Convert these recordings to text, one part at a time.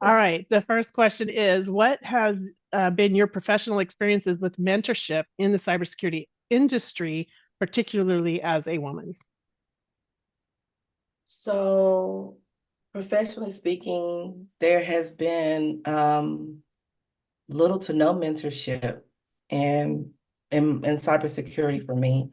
All right. The first question is, what has been your professional experiences with mentorship in the cybersecurity industry, particularly as a woman? So, professionally speaking, there has been little to no mentorship and in cybersecurity for me.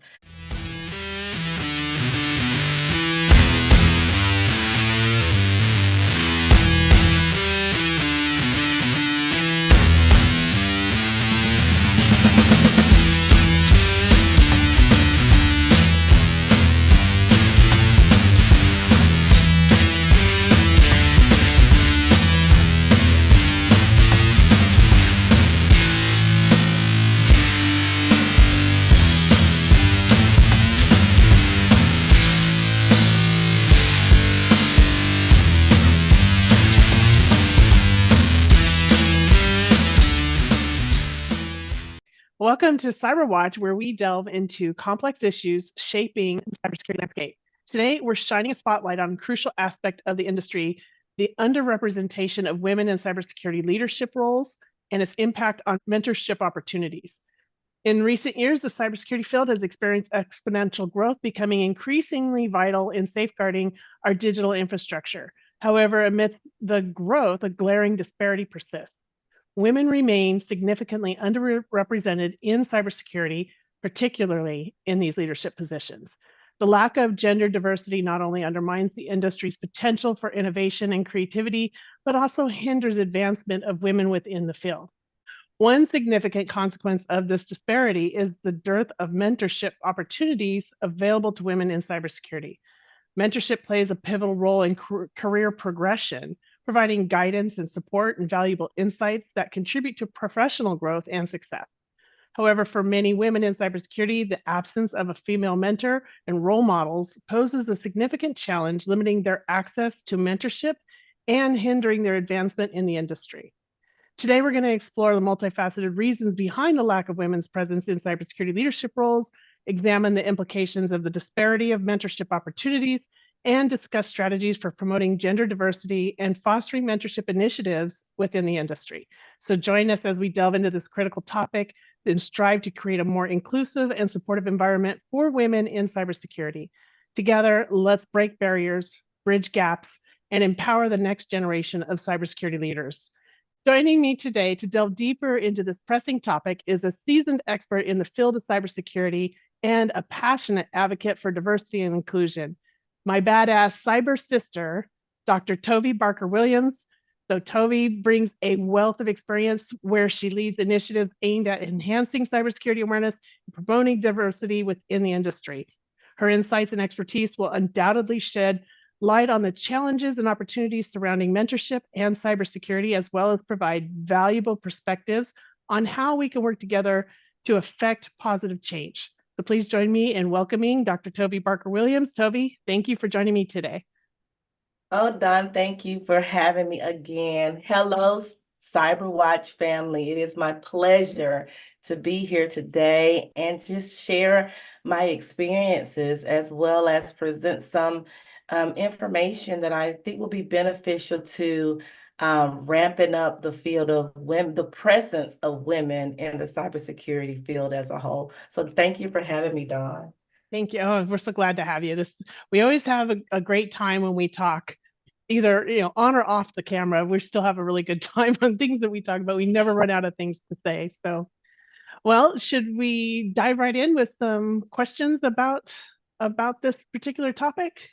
Welcome to CyberWatch, where we delve into complex issues shaping the cybersecurity landscape. Today, we're shining a spotlight on a crucial aspect of the industry, the underrepresentation of women in cybersecurity leadership roles and its impact on mentorship opportunities. In recent years, the cybersecurity field has experienced exponential growth, becoming increasingly vital in safeguarding our digital infrastructure. However, amidst the growth, a glaring disparity persists. Women remain significantly underrepresented in cybersecurity, particularly in these leadership positions. The lack of gender diversity not only undermines the industry's potential for innovation and creativity, but also hinders advancement of women within the field. One significant consequence of this disparity is the dearth of mentorship opportunities available to women in cybersecurity. Mentorship plays a pivotal role in career progression, providing guidance and support and valuable insights that contribute to professional growth and success. However, for many women in cybersecurity, the absence of a female mentor and role models poses a significant challenge, limiting their access to mentorship and hindering their advancement in the industry. Today, we're going to explore the multifaceted reasons behind the lack of women's presence in cybersecurity leadership roles, examine the implications of the disparity of mentorship opportunities, and discuss strategies for promoting gender diversity and fostering mentorship initiatives within the industry. So join us as we delve into this critical topic and strive to create a more inclusive and supportive environment for women in cybersecurity. Together, let's break barriers, bridge gaps, and empower the next generation of cybersecurity leaders. Joining me today to delve deeper into this pressing topic is a seasoned expert in the field of cybersecurity and a passionate advocate for diversity and inclusion. My badass cyber sister, Dr. Tovi Barker-Williams. So Tovi brings a wealth of experience where she leads initiatives aimed at enhancing cybersecurity awareness and promoting diversity within the industry. Her insights and expertise will undoubtedly shed light on the challenges and opportunities surrounding mentorship and cybersecurity, as well as provide valuable perspectives on how we can work together to affect positive change. So please join me in welcoming Dr. Tovi Barker-Williams. Tovi, thank you for joining me today. Oh, Dawn, thank you for having me again. Hello, CyberWatch family. It is my pleasure to be here today and just share my experiences as well as present some information that I think will be beneficial to ramping up the field of women, the presence of women in the cybersecurity field as a whole. So thank you for having me, Dawn. Thank you. Oh, we're so glad to have you. We always have a great time when we talk, either on or off the camera. We still have a really good time on things that we talk about. We never run out of things to say. So, well, should we dive right in with some questions about this particular topic?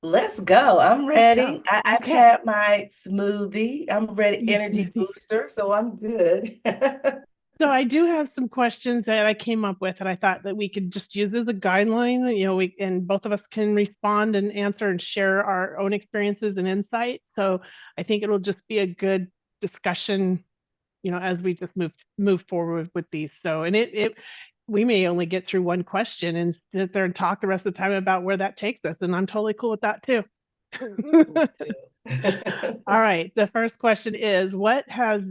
Let's go. I'm Let's go. ready. I've Okay. had my smoothie. I'm ready, Your energy smoothie. booster, so I'm good. So I do have some questions that I came up with, and I thought that we could just use as a guideline. We and both of us can respond and answer and share our own experiences and insight. So I think it'll just be a good discussion, as we just move forward with these. So and it we may only get through one question and sit there and talk the rest of the time about where that takes us, and I'm totally cool with that too. All right. The first question is, what has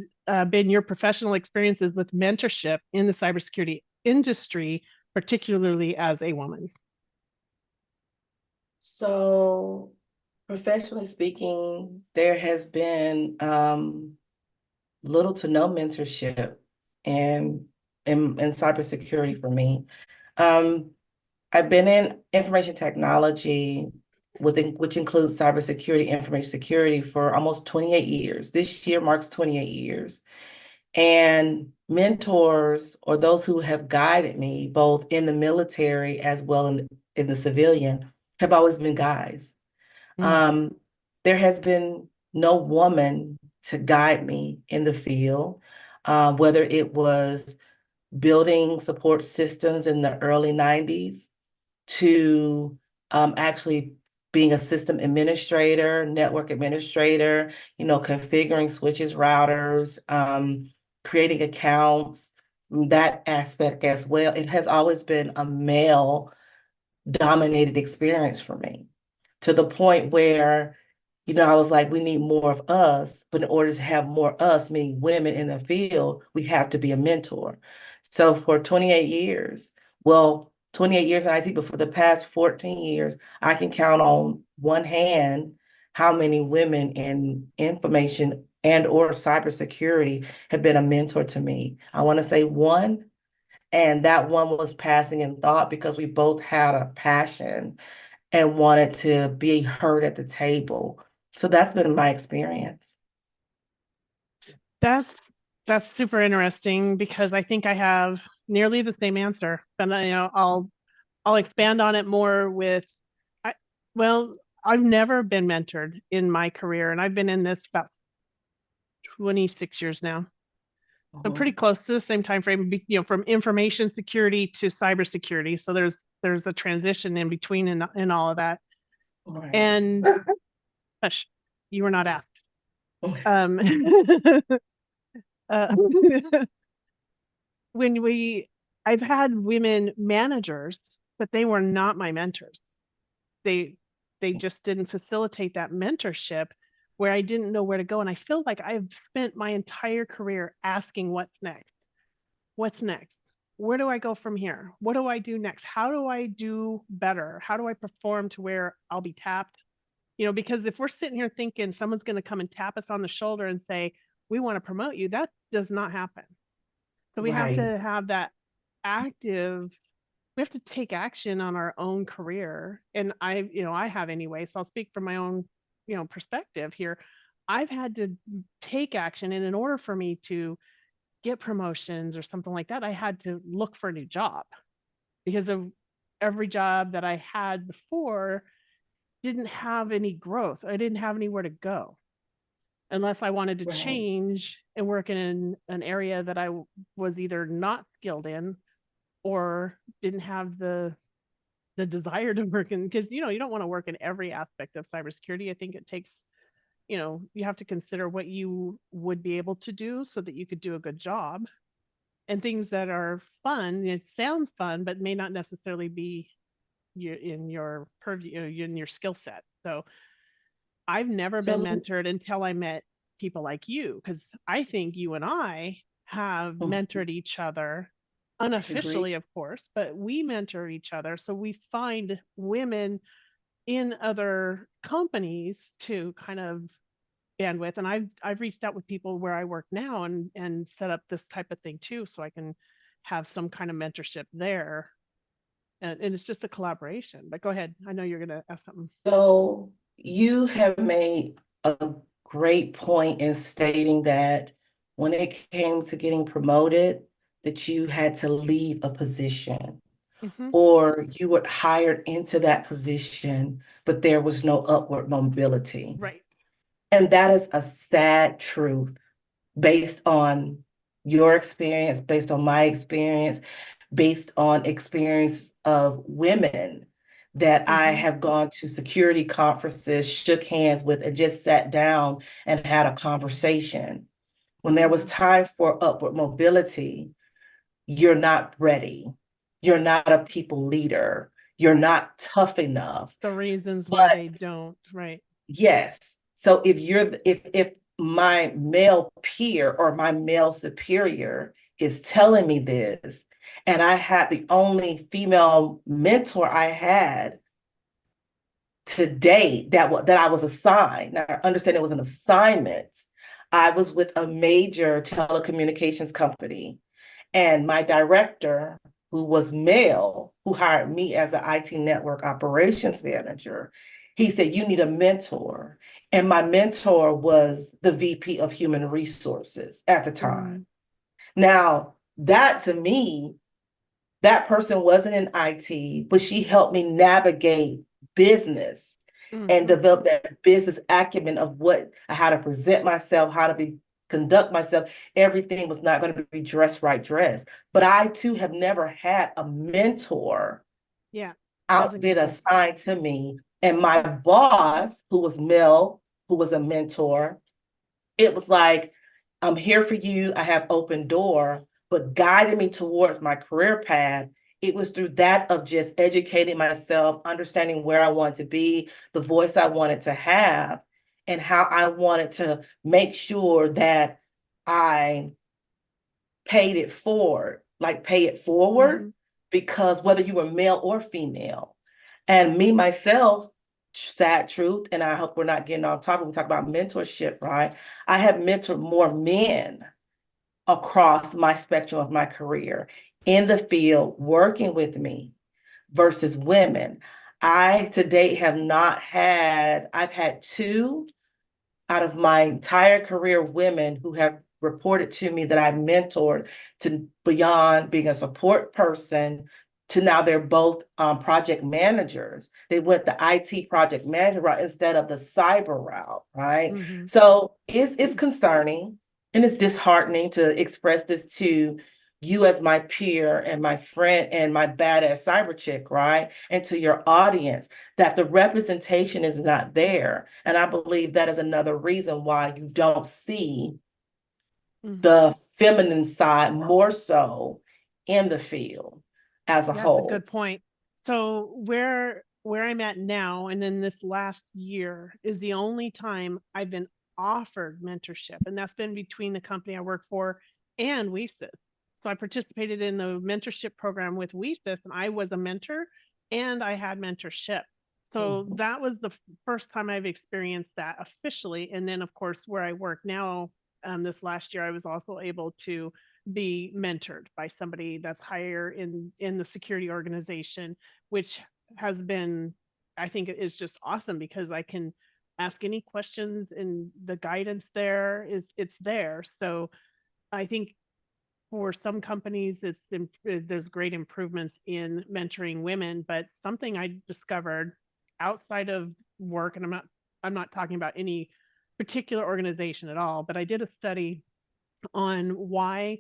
been your professional experiences with mentorship in the cybersecurity industry, particularly as a woman? So Professionally speaking, there has been little to no mentorship and in cybersecurity for me. Um, I've been in information technology which includes cybersecurity, information security for almost 28 years. This year marks 28 years. And mentors or those who have guided me, both in the military as well in the civilian, have always been guys. Mm. There has been no woman to guide me in the field, whether it was building support systems in the early 90s to actually being a system administrator, network administrator, configuring switches, routers, creating accounts, that aspect as well. It has always been a male dominated experience for me, to the point where, I was like, we need more of us, but in order to have more us, meaning women in the field, we have to be a mentor. So for 28 years, well, 28 years in IT, but for the past 14 years, I can count on one hand how many women in information and or cybersecurity have been a mentor to me. I want to say one, and that one was passing in thought because we both had a passion and wanted to be heard at the table. So that's been my experience. That's that's super interesting because I think I have nearly the same answer. But I'll expand on it more with I well, I've never been mentored in my career, and I've been in this about 26 years now. So pretty Mhm. close to the same time frame, from information security to cybersecurity. So there's a transition in between in all of that. Right. And hush, you were not asked. Um, uh, when I've had women managers, but they were not my mentors. They they just didn't facilitate that mentorship where I didn't know where to go. And I feel like I've spent my entire career asking what's next. What's next? Where do I go from here? What do I do next? How do I do better? How do I perform to where I'll be tapped? Because if we're sitting here thinking someone's going to come and tap us on the shoulder and say, we want to promote you, that does not happen. So we have Right. to have that active, we have to take action on our own career. And I have anyway, so I'll speak from my own, perspective here. I've had to take action. And in order for me to get promotions or something like that, I had to look for a new job because of every job that I had before didn't have any growth. I didn't have anywhere to go unless I wanted to Right. change and work in an area that I was either not skilled in or didn't have the desire to work in, because you don't want to work in every aspect of cybersecurity. I think it takes, you have to consider what you would be able to do so that you could do a good job, and things that are fun. It sounds fun, but may not necessarily be in your purview, in your skill set. So I've never been So, mentored until I met people like you, because I think you and I have mentored each other I agree. unofficially, of course, but we mentor each other. So we find women in other companies to kind of bandwidth. And I've reached out with people where I work now and set up this type of thing too, so I can have some kind of mentorship there. And it's just a collaboration. But go ahead. I know you're gonna ask something. So you have made a great point in stating that when it came to getting promoted, that you had to leave a position Hmm. or you were hired into that position, but there was no upward mobility. Right. And that is a sad truth based on your experience, based on my experience, based on experience of women that I Hmm. have gone to security conferences, shook hands with, and just sat down and had a conversation. When there was Hmm. time for upward mobility, you're not ready. You're not a people leader. You're not tough enough. The reasons why But they don't. Right. yes. So if my male peer or my male superior is telling me this, and I had the only female mentor I had, to date that I was assigned. Now, I understand it was an assignment. I was with a major telecommunications company, and my director, who was male, who hired me as an IT network operations manager, he said, "You need a mentor." And my mentor was the VP of Human Resources at the time. Now, that to me, that person wasn't in IT, but she helped me navigate business and develop that business acumen of how to present myself, how to conduct myself. Everything was not going to be dress right dress. But I too have never had a mentor Yeah. outfit assigned to me. And my boss, who was male, who was a mentor, it was like, "I'm here for you. I have open door," but guiding me towards my career path. It was through that of just educating myself, understanding where I wanted to be, the voice I wanted to have, and how I wanted to make sure that I paid it forward, like pay it forward, because whether you were male or female. And me, myself, sad truth, and I hope we're not getting off topic, we talk about mentorship, right? I have mentored more men across my spectrum of my career in the field, working with me versus women. I to date have not had, I've had two out of my entire career women who have reported to me that I mentored, to beyond being a support person to now they're both project managers. They went the IT project manager route instead of the cyber route, right? So it's concerning and it's disheartening to express this to you as my peer and my friend and my badass cyber chick, right? And to your audience, that the representation is not there. And I believe that is another reason why you don't see the feminine side more so in the field as a Yeah, that's a whole. good point. So where I'm at now, and in this last year, is the only time I've been offered mentorship, and that's been between the company I work for and WiCyS. So I participated in the mentorship program with WiCyS, and I was a mentor, and I had mentorship. So that was the first time I've experienced that officially. And then, of course, where I work now, this last year, I was also able to be mentored by somebody that's higher in the security organization, which has been, I think it is just awesome because I can ask any questions and the guidance there is it's there. So I think for some companies there's great improvements in mentoring women, but something I discovered outside of work, and I'm not talking about any particular organization at all, but I did a study on why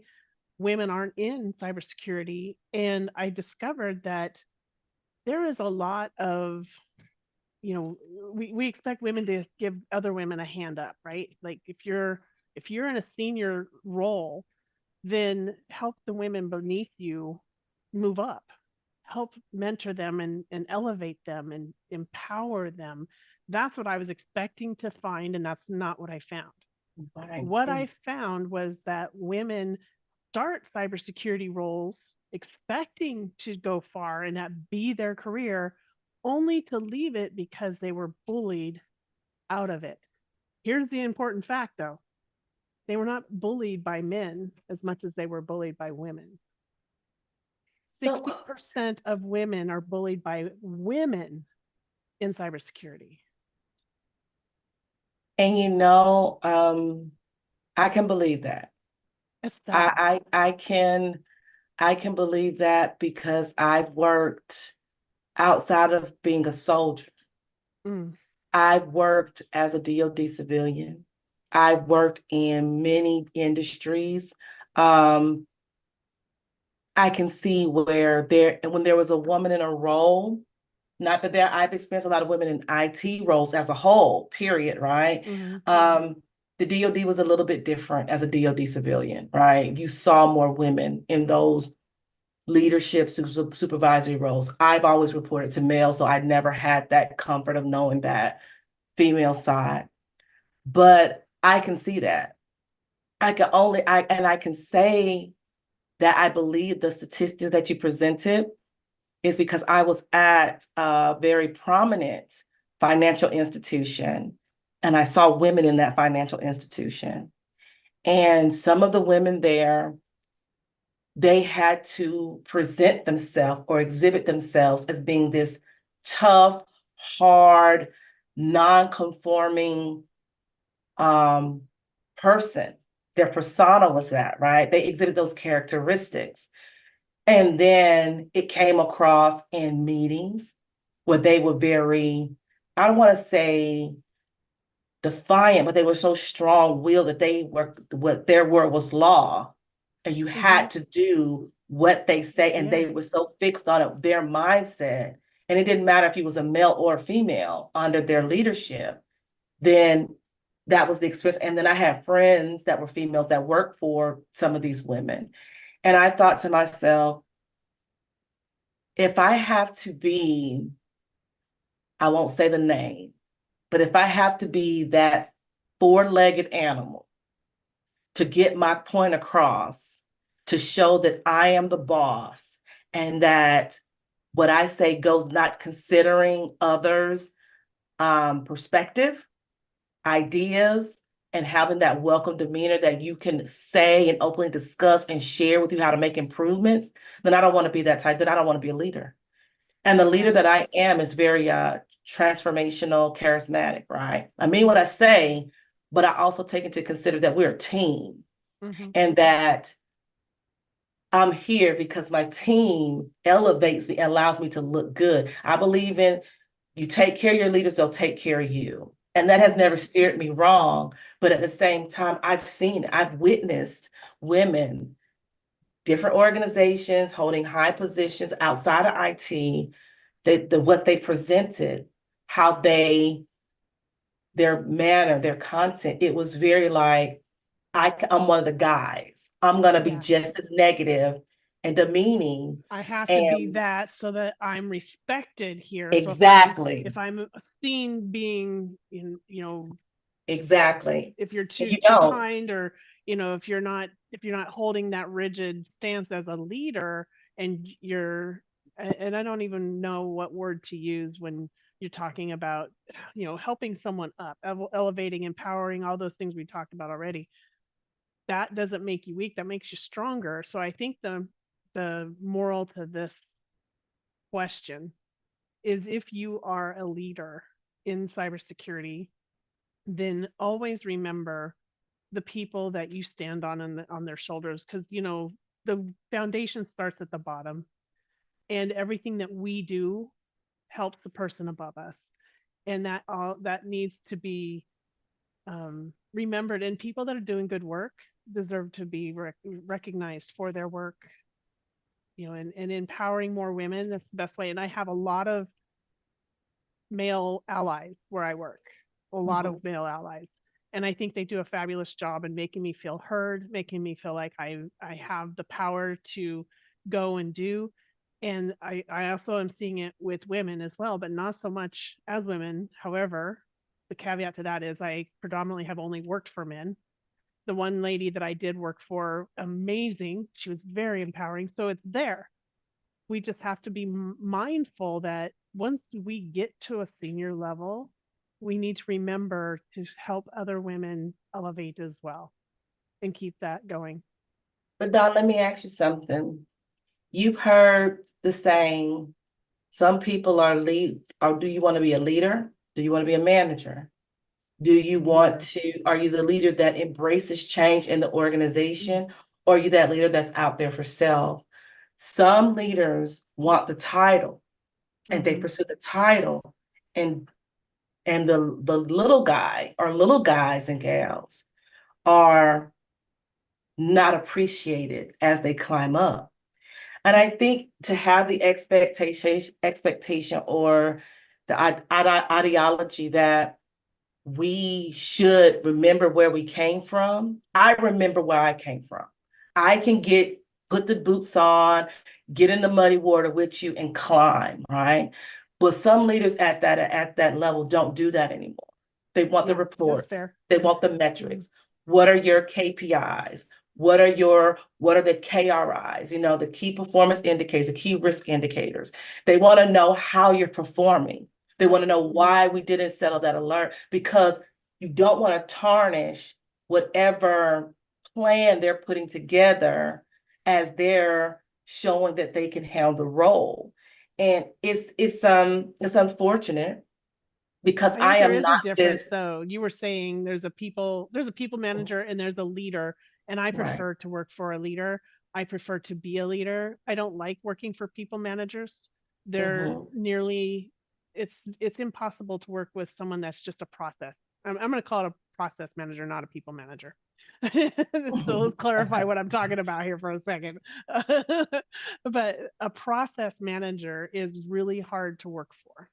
women aren't in cybersecurity. And I discovered that there is a lot of, we expect women to give other women a hand up, right? Like if you're in a senior role, then help the women beneath you move up, help mentor them and elevate them and empower them. That's what I was expecting to find, and that's not what I found. What I found was that women start cybersecurity roles expecting to go far and that be their career, only to leave it because they were bullied out of it. Here's the important fact, though: they were not bullied by men as much as they were bullied by women. 60% of women are bullied by women in cybersecurity. And I can believe that. I can believe that because I've worked outside of being a soldier. I've worked as a DoD civilian. I've worked in many industries. I can see where when there was a woman in a role, not that I've experienced a lot of women in IT roles as a whole, period, right? The DoD was a little bit different as a DoD civilian, right? You saw more women in those leadership supervisory roles. I've always reported to male, so I never had that comfort of knowing that female side. But I can see that. I can say that I believe the statistics that you presented is because I was at a very prominent financial institution, and I saw women in that financial institution. And some of the women there, they had to present themselves or exhibit themselves as being this tough, hard, non-conforming person. Their persona was that, right? They exhibited those characteristics. And then it came across in meetings where they were very, I don't want to say defiant, but they were so strong-willed that what their word was law. And you had to do what they say. And they were so fixed on it, their mindset. And it didn't matter if you was a male or a female under their leadership, then that was the experience. And then I had friends that were females that worked for some of these women. And I thought to myself, if I have to be, I won't say the name, but if I have to be that four-legged animal to get my point across, to show that I am the boss and that what I say goes, not considering others' perspective, ideas, and having that welcome demeanor that you can say and openly discuss and share with you how to make improvements, then I don't want to be that type. Then I don't want to be a leader. And the leader that I am is very transformational, charismatic, right? I mean what I say, but I also take into consider that we're a team and that I'm here because my team elevates me and allows me to look good. I believe in you take care of your leaders, they'll take care of you. And that has never steered me wrong. But at the same time, I've witnessed women, different organizations holding high positions outside of IT, what they presented, how their manner, their content, it was very like, I'm one of the guys. I'm going to be just as negative and demeaning. I have to be that so that I'm respected here. Exactly. So if I'm seen being exactly. If you're too kind, or if you're not holding that rigid stance as a leader, and I don't even know what word to use when you're talking about helping someone up, elevating, empowering, all those things we talked about already. That doesn't make you weak, that makes you stronger. So I think the moral to this question is, if you are a leader in cybersecurity, then always remember the people that you stand on their shoulders, because the foundation starts at the bottom, and everything that we do helps the person above us, and that needs to be remembered. And people that are doing good work deserve to be recognized for their work, and empowering more women. That's the best way. And I have a lot of male allies where I work, a lot of male allies. And I think they do a fabulous job in making me feel heard, making me feel like I have the power to go and do. And I also am seeing it with women as well, but not so much as women. However, the caveat to that is I predominantly have only worked for men. The one lady that I did work for, amazing. She was very empowering. So it's there. We just have to be mindful that once we get to a senior level, we need to remember to help other women elevate as well and keep that going. But Dawn, let me ask you something. You've heard the saying, some people are or do you want to be a leader? Do you want to be a manager? Do you want to, are you the leader that embraces change in the organization? Or are you that leader that's out there for self? Some leaders want the title and they pursue the title, and the little guy or little guys and gals are not appreciated as they climb up. And I think to have the expectation or the ideology that we should remember where we came from. I remember where I came from. I can put the boots on, get in the muddy water with you and climb, right? But some leaders at that level don't do that anymore. They want the reports. They want the metrics. What are your KPIs? What are the KRIs? The key performance indicators, the key risk indicators. They want to know how you're performing. They want to know why we didn't settle that alert, because you don't want to tarnish whatever plan they're putting together as they're showing that they can handle the role. And it's unfortunate because I I think there am is a not difference this though. You were saying there's a people manager and there's a leader, and I right. prefer to work for a leader. I prefer to be a leader. I don't like working for people managers. They're Mhm. nearly it's impossible to work with someone that's just a process. I'm going to call it a process manager, not a people manager. So let's clarify what I'm talking about here for a second. But a process manager is really hard to work for.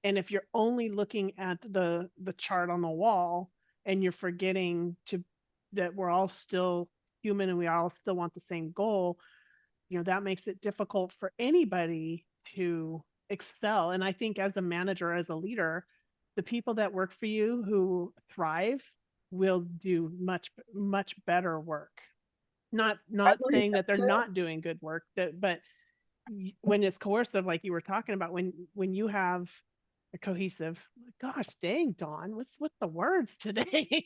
And if you're only looking at the chart on the wall and you're forgetting to that we're all still human and we all still want the same goal, that makes it difficult for anybody to excel. And I think as a manager, as a leader, the people that work for you who thrive will do much better work. I Not believe saying so that they're too. not doing good work, but when it's coercive, like you were talking about, when you have a cohesive, gosh dang, Dawn, what's the words today?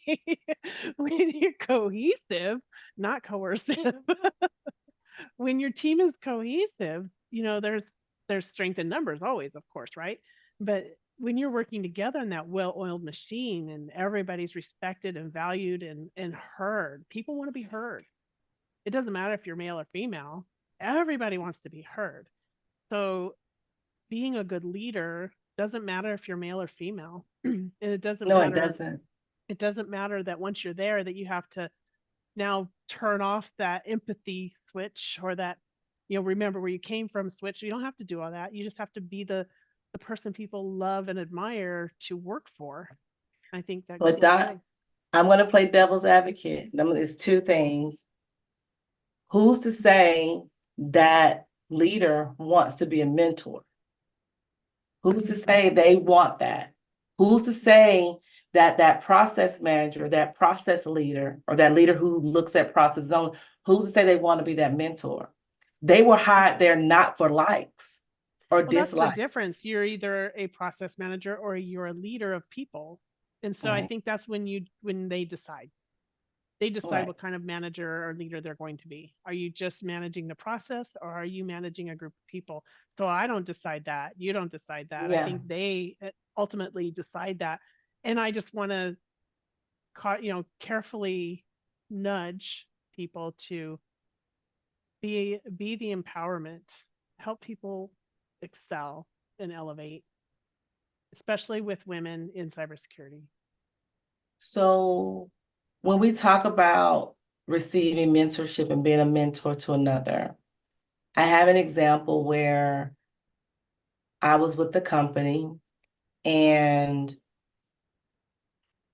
When you're cohesive, not coercive. When your team is cohesive, there's strength in numbers always, of course, right? But when you're working together in that well-oiled machine and everybody's respected and valued and heard, people want to be heard. It doesn't matter if you're male or female. Everybody wants to be heard. So being a good leader doesn't matter if you're male or female. And No, it doesn't. it doesn't matter that once you're there that you have to now turn off that empathy switch or that remember where you came from switch. You don't have to do all that. You just have to be the person people love and admire to work for. I think that goes But a long way. I'm going to play devil's advocate. It's two things. Who's to say that leader wants to be a mentor? Who's to say they want that? Who's to say that that process manager, that process leader, or that leader who looks at process zone, who's to say they want to be that mentor? They were hired there not for likes or Well, that's the dislikes. difference. You're either a process manager or you're a leader of people. And so I Right, think that's when they decide. They decide right. what kind of manager or leader they're going to be. Are you just managing the process or are you managing a group of people? So I don't decide that. You don't decide that. I Yeah. think they ultimately decide that. And I just want to, carefully nudge people to be the empowerment, help people excel and elevate, especially with women in cybersecurity. So when we talk about receiving mentorship and being a mentor to another, I have an example where I was with the company and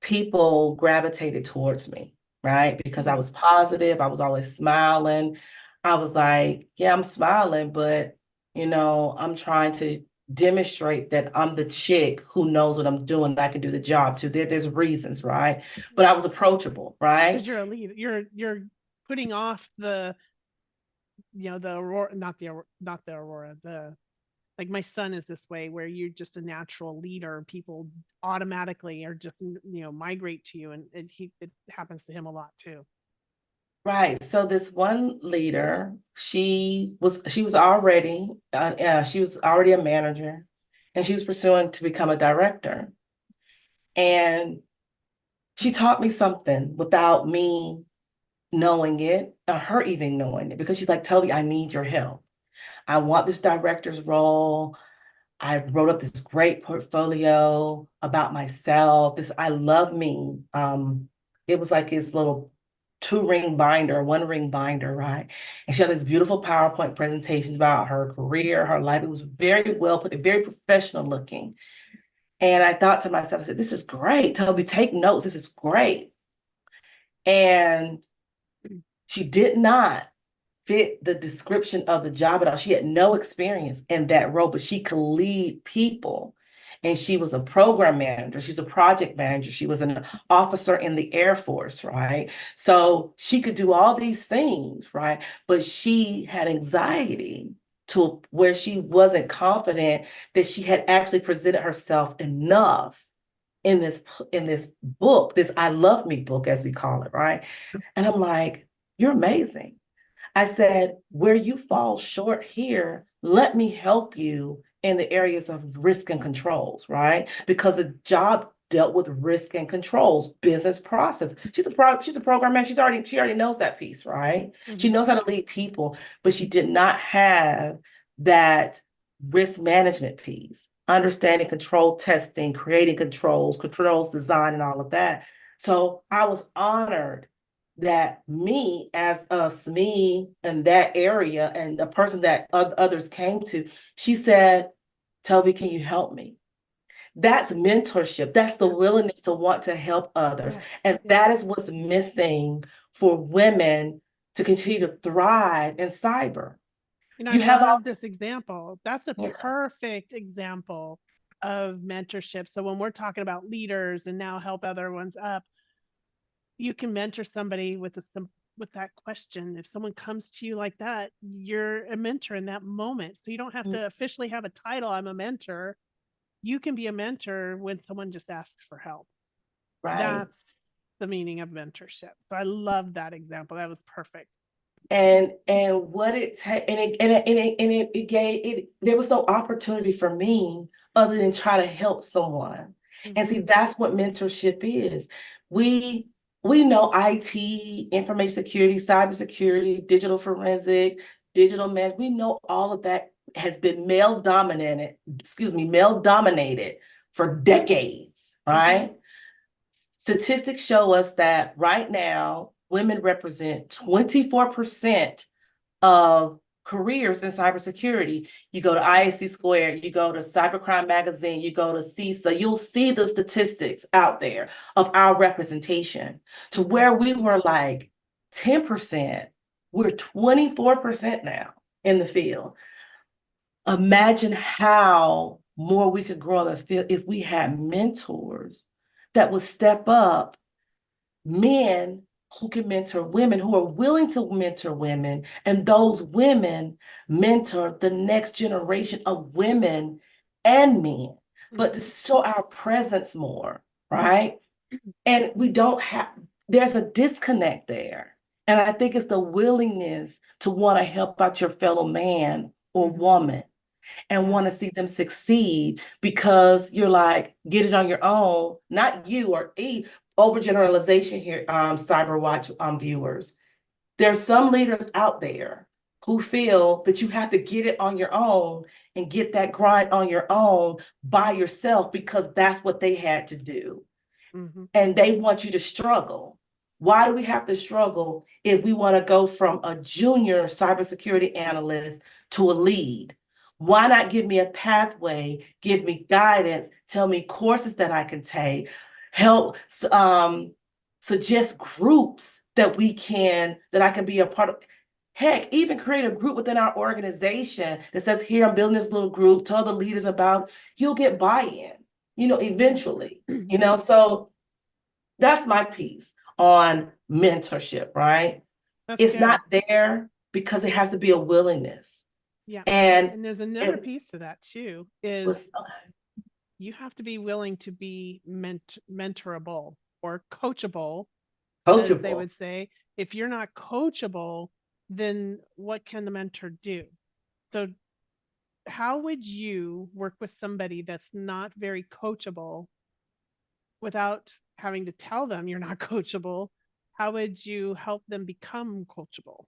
people gravitated towards me, right? Because I Mm-hmm. was positive, I was always smiling. I was like, yeah, I'm smiling, but I'm trying to demonstrate that I'm the chick who knows what I'm doing and I can do the job too. There's reasons, right? But I was approachable, right? Because you're a lead, you're putting off the aurora, not the aurora, the like my son is this way where you're just a natural leader. People automatically are just migrate to you, and it happens to him a lot too. Right. So this one leader, she was already a manager and she was pursuing to become a director. And she taught me something without me knowing it, or her even knowing it, because she's like, Toby, I need your help. I want this director's role. I wrote up this great portfolio about myself. I love me. It was like this little one ring binder, right? And she had this beautiful PowerPoint presentations about her career, her life. It was very well put, very professional looking. And I thought to myself, I said, this is great. Toby, take notes. This is great. And she did not fit the description of the job at all. She had no experience in that role, but she could lead people. And she was a program manager. She was a project manager. She was an officer in the Air Force, right? So she could do all these things, right? But she had anxiety to where she wasn't confident that she had actually presented herself enough in this book, this I Love Me book, as we call it, right? And I'm like, you're amazing. I said, where you fall short here, let me help you in the areas of risk and controls, right? Because the job dealt with risk and controls, business process. She's a programmer. She already knows that piece, right? She knows how to lead people, but she did not have that risk management piece, understanding control testing, creating controls design, and all of that. So I was honored that me as a SME in that area and the person that others came to, she said, Tovi, can you help me? That's mentorship. That's the willingness to want to help others. And that is what's missing for women to continue to thrive in cyber. I You have all love this example. That's a yeah. perfect example of mentorship. So when we're talking about leaders and now help other ones up, you can mentor somebody with that question. If someone comes to you like that, you're a mentor in that moment. So you don't have to officially have a title, I'm a mentor. You can be a mentor when someone just asks for help. Right. That's the meaning of mentorship. So I love that example. That was perfect. And what it gave there was no opportunity for me other than try to help someone. And see, that's what mentorship is. We know IT, information security, cybersecurity, digital forensic, digital man. We know all of that has been male dominated for decades, right? Statistics show us that right now, women represent 24% of careers in cybersecurity. You go to ISC Squared, you go to Cybercrime Magazine, you go to CISA, you'll see the statistics out there of our representation to where we were like 10%, we're 24% now in the field. Imagine how more we could grow in the field if we had mentors that would step up, men who can mentor women, who are willing to mentor women, and those women mentor the next generation of women and men, but to show our presence more, right? And we don't have, there's a disconnect there. And I think it's the willingness to want to help out your fellow man or woman and want to see them succeed, because you're like, get it on your own, not you or overgeneralization here, Cyberwatch viewers. There's some leaders out there who feel that you have to get it on your own and get that grind on your own by yourself because that's what they had to do. And they want you to struggle. Why do we have to struggle if we want to go from a junior cybersecurity analyst to a lead? Why not give me a pathway, give me guidance, tell me courses that I can take, help suggest groups that I can be a part of. Heck, even create a group within our organization that says, here, I'm building this little group, tell the leaders about, you'll get buy-in, eventually, so that's my piece on mentorship, right? It's not there because it has to be a willingness. Yeah. And there's another piece to that too, is okay. You have to be willing to be mentorable or coachable, as they would say. If you're not coachable, then what can the mentor do? So how would you work with somebody that's not very coachable without having to tell them you're not coachable? How would you help them become coachable?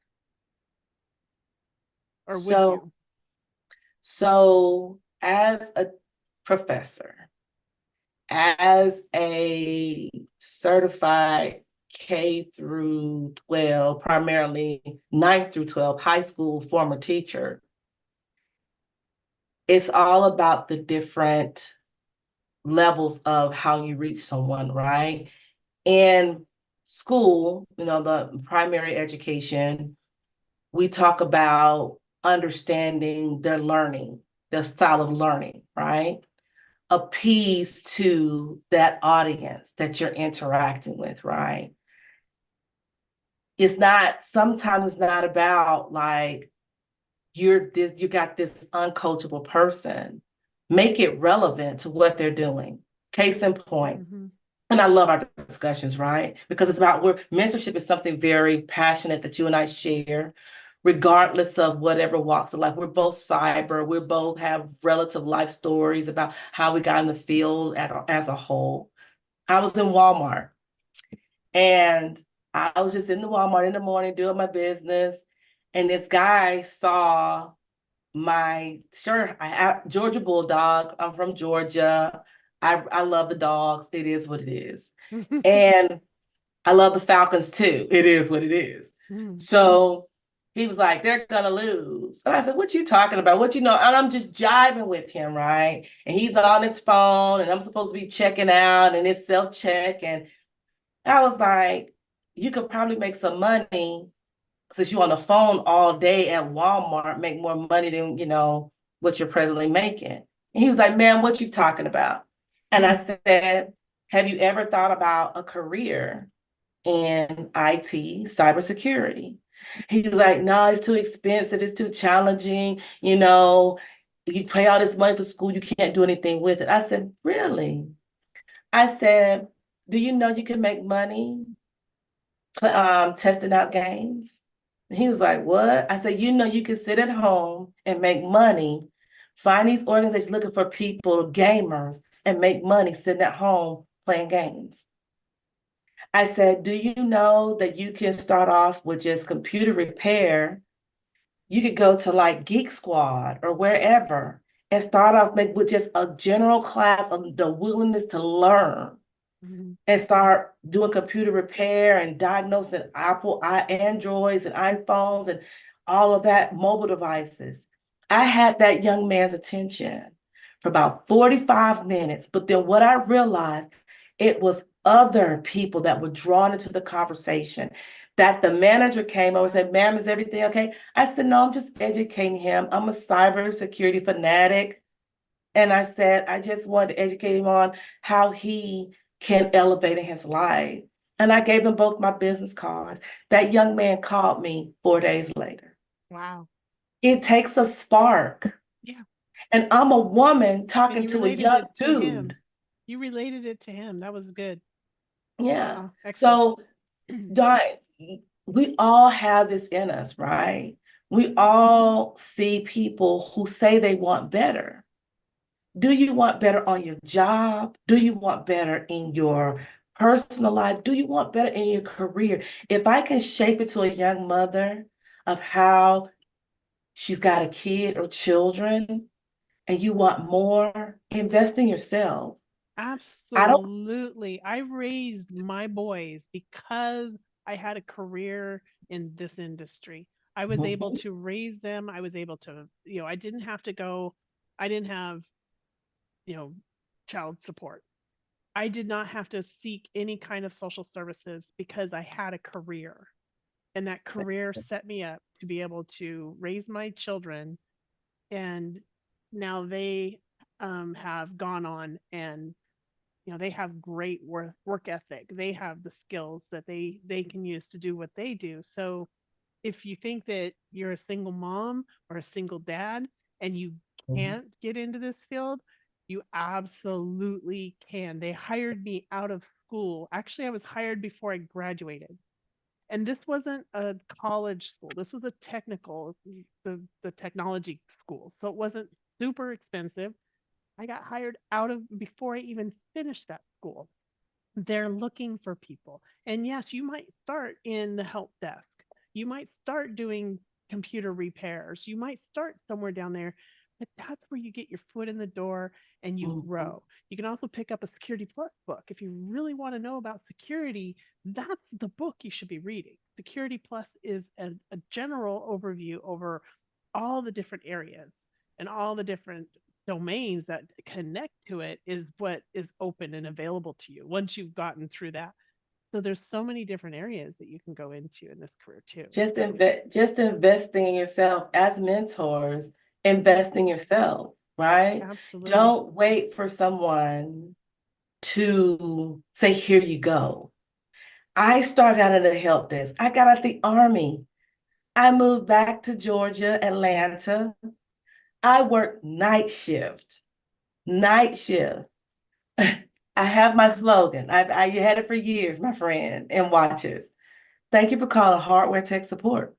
Or would you? So as a professor, as a certified K through 12, primarily 9th through 12 high school former teacher, it's all about the different levels of how you reach someone, right? In school, the primary education, we talk about understanding their learning, their style of learning, right? Appease to that audience that you're interacting with, right? Sometimes it's not about like you got this uncoachable person. Make it relevant to what they're doing. Case in point. Mm-hmm. And I love our discussions, right? Because it's about mentorship is something very passionate that you and I share, regardless of whatever walks of life. We're both cyber, we both have relative life stories about how we got in the field as a whole. I was in Walmart and I was just in the Walmart in the morning doing my business. And this guy saw I have Georgia Bulldog. I'm from Georgia. I love the dogs. It is what it is. And I love the Falcons too. It is what it is. So he was like, they're gonna lose. And I said, what you talking about? What you know? And I'm just jiving with him, right? And he's on his phone and I'm supposed to be checking out and it's self-check. And I was like, you could probably make some money since you're on the phone all day at Walmart, make more money than, what you're presently making. And he was like, man, what you talking about? And I said, have you ever thought about a career in IT, cybersecurity? He was like, no, it's too expensive. It's too challenging. You pay all this money for school. You can't do anything with it. I said, really? I said, do you know you can make money testing out games? And he was like, what? I said, you can sit at home and make money, find these organizations looking for people, gamers, and make money sitting at home playing games. I said, do you know that you can start off with just computer repair? You could go to like Geek Squad or wherever and start off with just a general class of the willingness to learn. And start doing computer repair and diagnosing Androids and iPhones and all of that mobile devices. I had that young man's attention for about 45 minutes, but then what I realized, it was other people that were drawn into the conversation, that the manager came over and said, ma'am, is everything okay? I said, no, I'm just educating him. I'm a cybersecurity fanatic. And I said, I just wanted to educate him on how he can elevate in his life. And I gave them both my business cards. That young man called me 4 days later. Wow. It takes a spark. Yeah. And I'm a woman And talking you to a related young it to him. dude. You related it to him. That was good. Yeah. Wow. Excellent. So, Dawn, we all have this in us, right? We all see people who say they want better. Do you want better on your job? Do you want better in your personal life? Do you want better in your career? If I can shape it to a young mother of how she's got a kid or children and you want more, invest in yourself. I don't. Absolutely. I raised my boys because I had a career in this industry. I was able Mhm. to raise them. I was able to, I didn't have to go, I didn't have, you know, child support. I did not have to seek any kind of social services because I had a career. And that career set me up to be able to raise my children. And now they have gone on and they have great work ethic. They have the skills that they can use to do what they do. So if you think that you're a single mom or a single dad and you Mhm. can't get into this field, you absolutely can. They hired me out of school. Actually, I was hired before I graduated. And this wasn't a college school. This was a technical, the technology school. So it wasn't super expensive. I got hired out of before I even finished that school. They're looking for people. And yes, you might start in the help desk. You might start doing computer repairs. You might start somewhere down there, but that's where you get your foot in the door and you Mhm. grow. You can also pick up a Security Plus book. If you really want to know about security, that's the book you should be reading. Security Plus is a general overview over all the different areas and all the different domains that connect to it is what is open and available to you once you've gotten through that. So there's so many different areas that you can go into in this career too. Just investing in yourself as mentors, invest in yourself, right? Absolutely. Don't wait for someone to say, here you go. I started out at a help desk. I got out the army. I moved back to Georgia, Atlanta. I worked night shift. Night shift. I have my slogan. I had it for years, my friend, and watches. Thank you for calling Hardware Tech Support.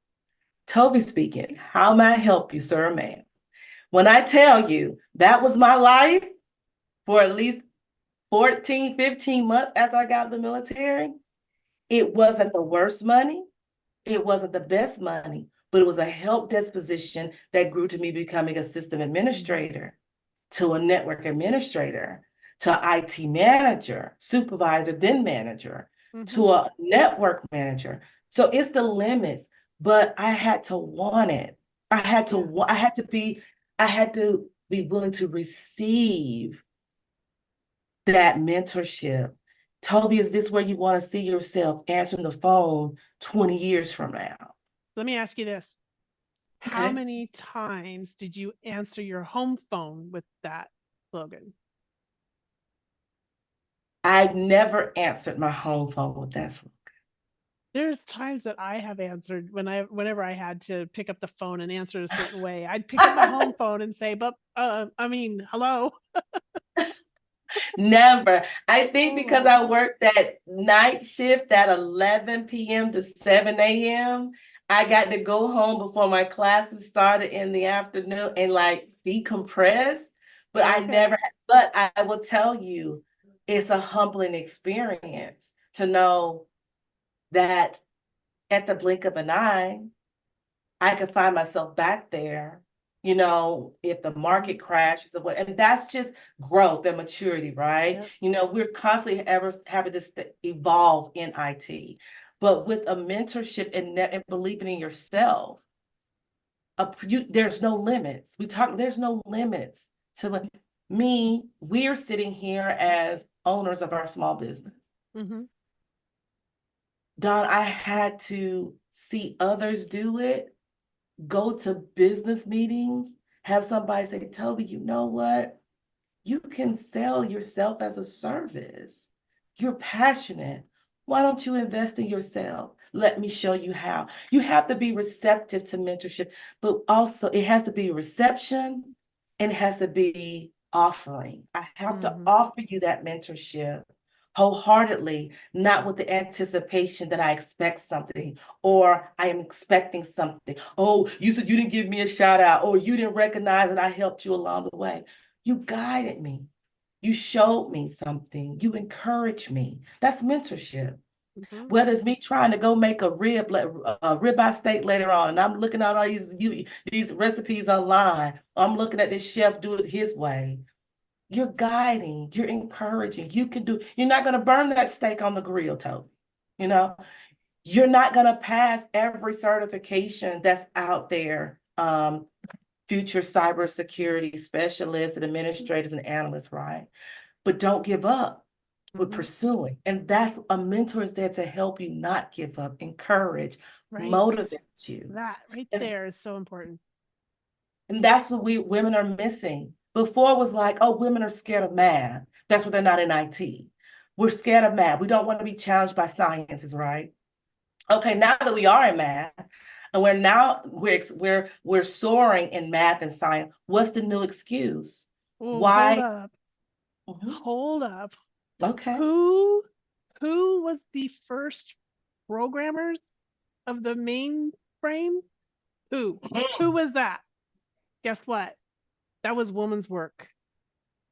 Tovi speaking. How may I help you, sir or ma'am? When I tell you that was my life for at least 14, 15 months after I got out of the military, it wasn't the worst money. It wasn't the best money, but it was a help desk position that grew to me becoming a system administrator, to a network administrator, to IT manager, supervisor, then manager, to a network manager. So it's the limits, but I had to want it. I had to be willing to receive that mentorship. Toby, is this where you want to see yourself answering the phone 20 years from now? Let me ask you this. How Okay. many times did you answer your home phone with that slogan? I've never answered my home phone with that slogan. There's times that I have answered whenever I had to pick up the phone and answer a certain way. I'd pick up my home phone and say, but hello. Never. I think because Oh. I worked that night shift at 11 p.m. to 7 a.m., I got to go home before my classes started in the afternoon and like decompress. But I Okay. never, but I will tell you, it's a humbling experience to know that at the blink of an eye, I could find myself back there, if the market crashes or what, and that's just growth and maturity, right? Yep. We're constantly ever having to evolve in IT, but with a mentorship and believing in yourself, there's no limits. There's no limits to me. We're sitting here as owners of our small business. Dawn, I had to see others do it, go to business meetings, have somebody say, Toby, you know what? You can sell yourself as a service. You're passionate. Why don't you invest in yourself? Let me show you how. You have to be receptive to mentorship, but also it has to be reception and it has to be offering. I have to offer you that mentorship wholeheartedly, not with the anticipation that I expect something or I am expecting something. Oh, you said you didn't give me a shout out, or you didn't recognize that I helped you along the way. You guided me. You showed me something. You encouraged me. That's mentorship. Whether it's me trying to go make a ribeye steak later on, and I'm looking at all these recipes online. I'm looking at this chef do it his way. You're guiding, you're encouraging. You're not going to burn that steak on the grill, Toby. You're not going to pass every certification that's out there. Future cybersecurity specialists and administrators and analysts, right? But don't give up with pursuing. And that's a mentor is there to help you not give up, encourage, motivate you. That right And, there is so important. and that's what we women are missing. Before it was like, oh, women are scared of math. That's what they're not in IT. We're scared of math. We don't want to be challenged by sciences, right? Okay, now that we are in math, and we're soaring in math and science, what's the new excuse? Oh, Why? hold up. Okay. Who was the first programmers of the mainframe? Who was that? Guess what? That was woman's work.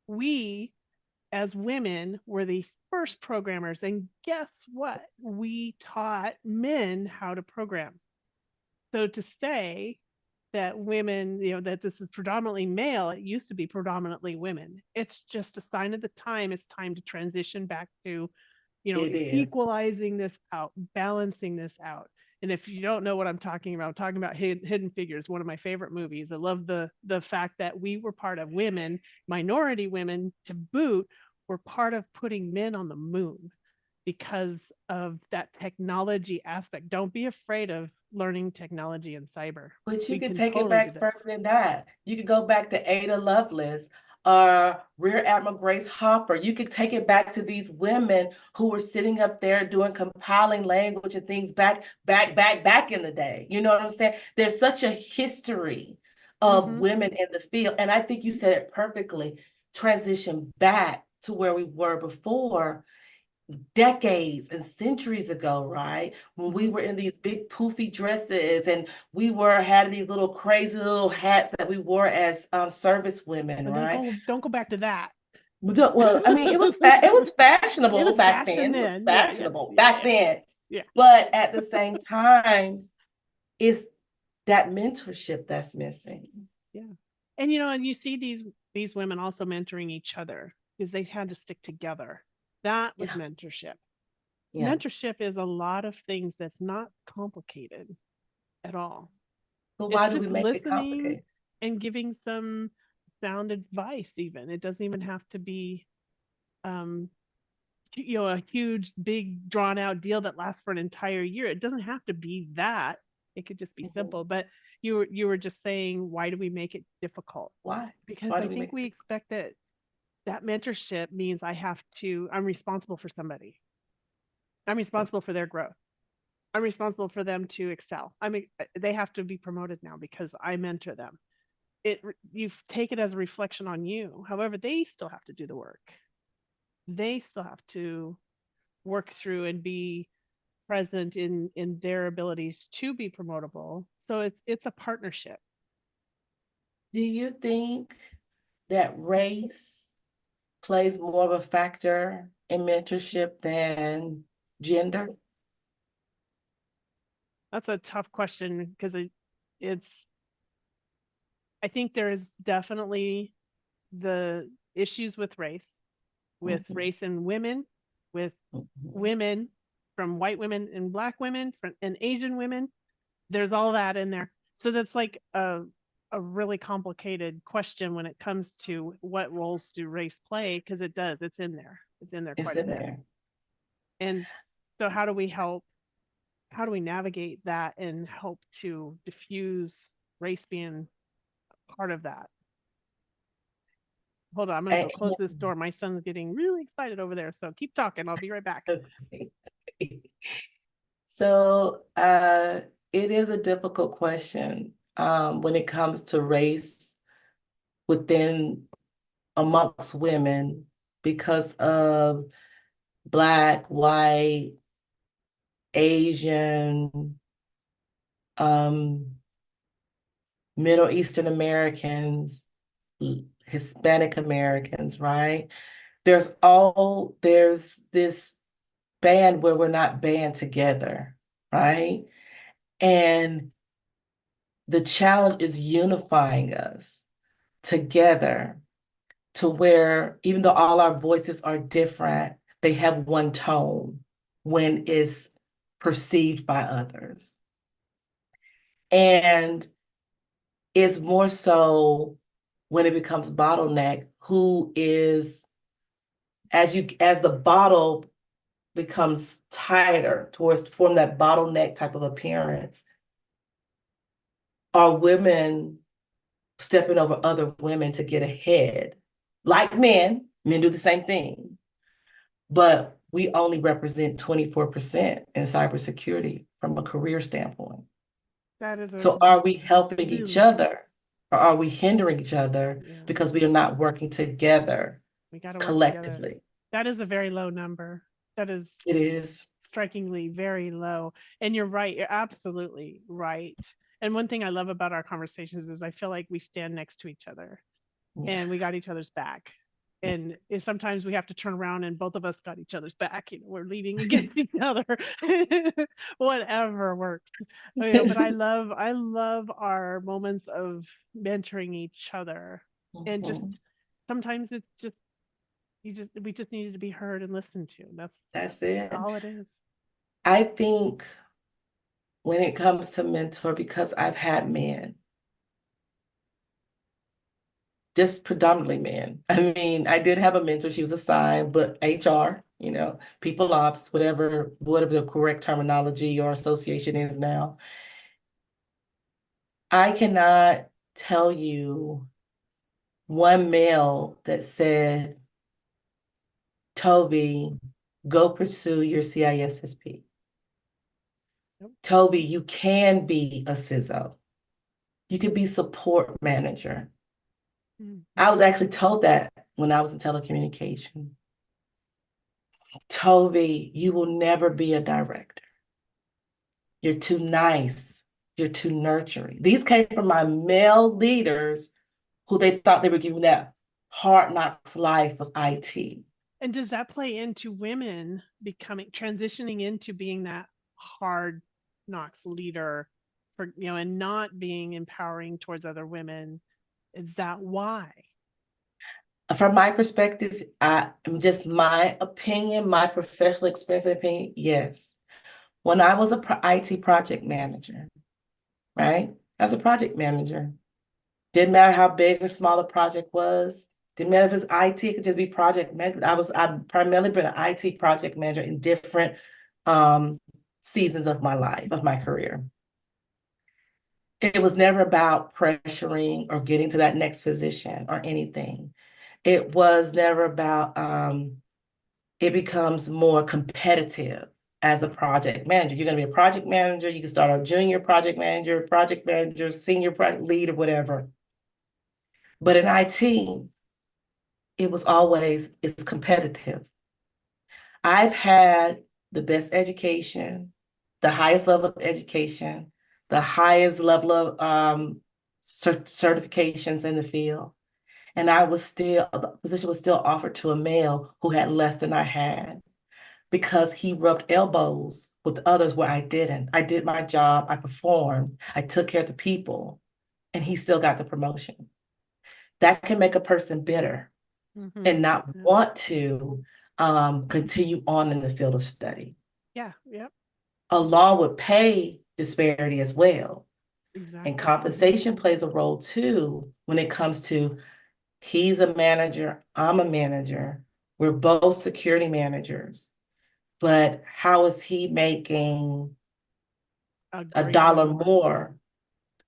We, as women, were the first programmers. And guess what? We taught men how to program. So to say that women, that this is predominantly male, it used to be predominantly women. It's just a sign of the time. It's time to transition back to, equalizing this out, balancing this out. And if you don't know what I'm talking about, I'm talking about Hidden Figures, one of my favorite movies. I love the fact that we were part of women, minority women to boot, were part of putting men on the moon because of that technology aspect. Don't be afraid of learning technology and cyber. But you We can can take it totally do back this. further than that. You could go back to Ada Lovelace. Rear Admiral Grace Hopper. You could take it back to these women who were sitting up there doing compiling language and things back in the day. You know what I'm saying? There's such a history of women in the field. And I think you said it perfectly. Transition back to where we were before, decades and centuries ago, right? When we were in these big poofy dresses and we had these little crazy little hats that we wore as service women, right? Don't go back to that. Well, I mean, it was fashionable It was back fashion then. It was then. fashionable Yeah, back yeah. then. Yeah. But at the same time, it's that mentorship that's missing. Yeah. And and you see these women also mentoring each other because they had to stick together. That was mentorship. Yeah. Mentorship is a lot of things that's not complicated at all. But why do we make it listening complicated? and giving some sound advice even. It doesn't even have to be a huge, big, drawn out deal that lasts for an entire year. It doesn't have to be that. It could just be simple. But you were just saying, why do we make it difficult? Why? Because Why I think we expect that mentorship means I'm responsible for somebody. I'm responsible for their growth. I'm responsible for them to excel. I mean, they have to be promoted now because I mentor them. You take it as a reflection on you. However, they still have to do the work. They still have to work through and be present in their abilities to be promotable. So it's a partnership. Do you think that race plays more of a factor in mentorship than gender? That's a tough question because I think there is definitely the issues with race and women, with women, from white women and black women and Asian women. There's all that in there. So that's like a really complicated question when it comes to what roles do race play, because it's in there. It's in there quite a bit. And so how do we navigate that and help to diffuse race being part of that? Hold on, I'm gonna go close this door. My son's getting really excited over there. So keep talking. I'll be right back. Okay. So it is a difficult question when it comes to race amongst women because of Black, white, Asian, Middle Eastern Americans, Hispanic Americans, right? There's this band where we're not band together, right? And the challenge is unifying us together to where even though all our voices are different, they have one tone when it's perceived by others. And it's more so when it becomes bottleneck, who is, as the bottle becomes tighter towards form that bottleneck type of appearance, are women stepping over other women to get ahead? Like men do the same thing, but we only represent 24% in cybersecurity from a career standpoint. So are we helping each other, or are we hindering each other because we are not working together collectively? That is a very low number. It is strikingly very low. And you're right. You're absolutely right. And one thing I love about our conversations is I feel like we stand next to each other and we got each other's back. And sometimes we have to turn around and both of us got each other's back. We're leading against each other. Whatever works. But I love our moments of mentoring each other. And just sometimes it's just we just needed to be heard and listened to. That's it. All it is. I think when it comes to mentor, because I've had men, just predominantly men. I mean, I did have a mentor, she was assigned, but HR, people ops, whatever the correct terminology or association is now. I cannot tell you one male that said, Tovi, go pursue your CISSP. Yep. Tovi, you can be a CISO. You could be support manager. I was actually told that when I was in telecommunication. Tovi, you will never be a director. You're too nice. You're too nurturing. These came from my male leaders who they thought they were giving that hard knocks life of IT. And does that play into women transitioning into being that hard knocks leader for, and not being empowering towards other women? Is that why? From my perspective, just my opinion, my professional experience and opinion, yes. When I was a IT project manager, right? As a project manager, didn't matter how big or small the project was. Didn't matter if it's IT, it could just be project management. I've primarily been an IT project manager in different seasons of my life, of my career. It was never about pressuring or getting to that next position or anything. It was never about it becomes more competitive as a project manager. You're going to be a project manager. You can start a junior project manager, senior project lead, or whatever. But in IT, it was always, it's competitive. I've had the best education, the highest level of education, the highest level of certifications in the field. And the position was still offered to a male who had less than I had because he rubbed elbows with others where I didn't. I did my job, I performed, I took care of the people, and he still got the promotion. That can make a person bitter and not want to continue on in the field of study. Yeah, yep. Along with pay disparity as well. Exactly. And compensation plays a role too when it comes to he's a manager, I'm a manager, we're both security managers, but how is he making a dollar more?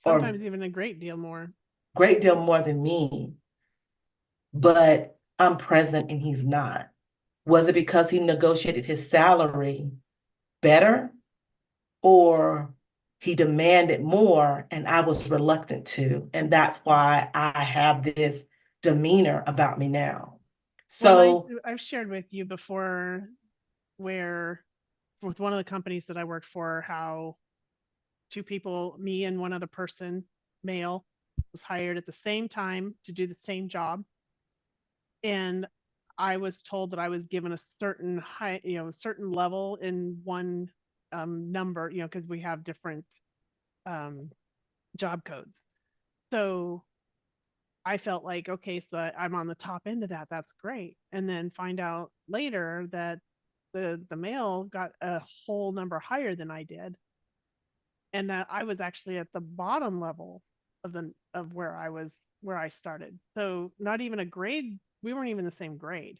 Sometimes even a great deal more. Great deal more than me, but I'm present and he's not. Was it because he negotiated his salary better, or he demanded more and I was reluctant to? And that's why I have this demeanor about me now. So I've shared with you before where with one of the companies that I worked for, how two people, me and one other person, male, was hired at the same time to do the same job. And I was told that I was given a certain certain level in one number, because we have different job codes. So I felt like, okay, so I'm on the top end of that. That's great. And then find out later that the male got a whole number higher than I did, and that I was actually at the bottom level of where I started. So not even a grade. We weren't even the same grade.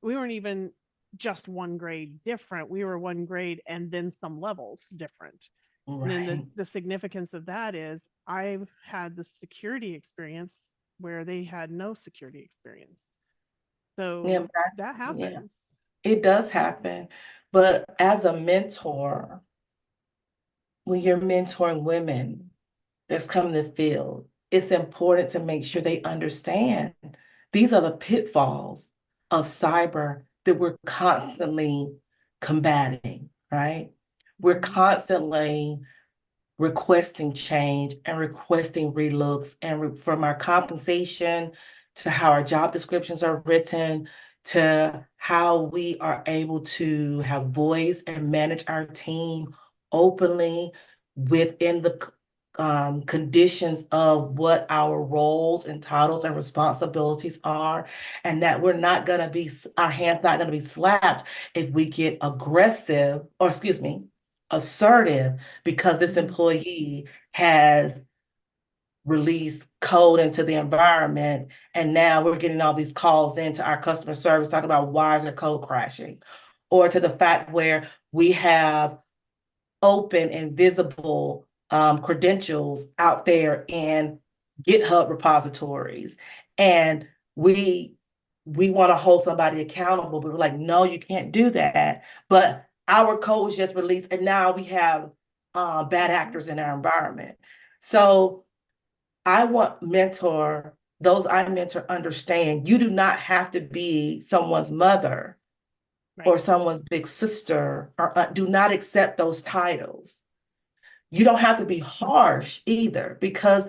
We weren't even just one grade different. We were one grade and then some levels different. And then the significance of that is I've had the security experience where they had no security experience. So that happens. It does happen. But as a mentor, when you're mentoring women that's coming to the field, it's important to make sure they understand these are the pitfalls of cyber that we're constantly combating, right? We're constantly requesting change and requesting relooks, and from our compensation to how our job descriptions are written to how we are able to have voice and manage our team openly within the conditions of what our roles and titles and responsibilities are, and that we're not going to be, our hands not going to be slapped if we get aggressive, or excuse me, assertive, because this employee has released code into the environment, and now we're getting all these calls into our customer service talking about why is their code crashing, or to the fact where we have open and visible credentials out there in GitHub repositories And we want to hold somebody accountable, but we're like, no, you can't do that. But our code was just released, and now we have bad actors in our environment. So I want those I mentor understand you do not have to be someone's mother Right. or someone's big sister, or do not accept those titles. You don't have to be harsh either, because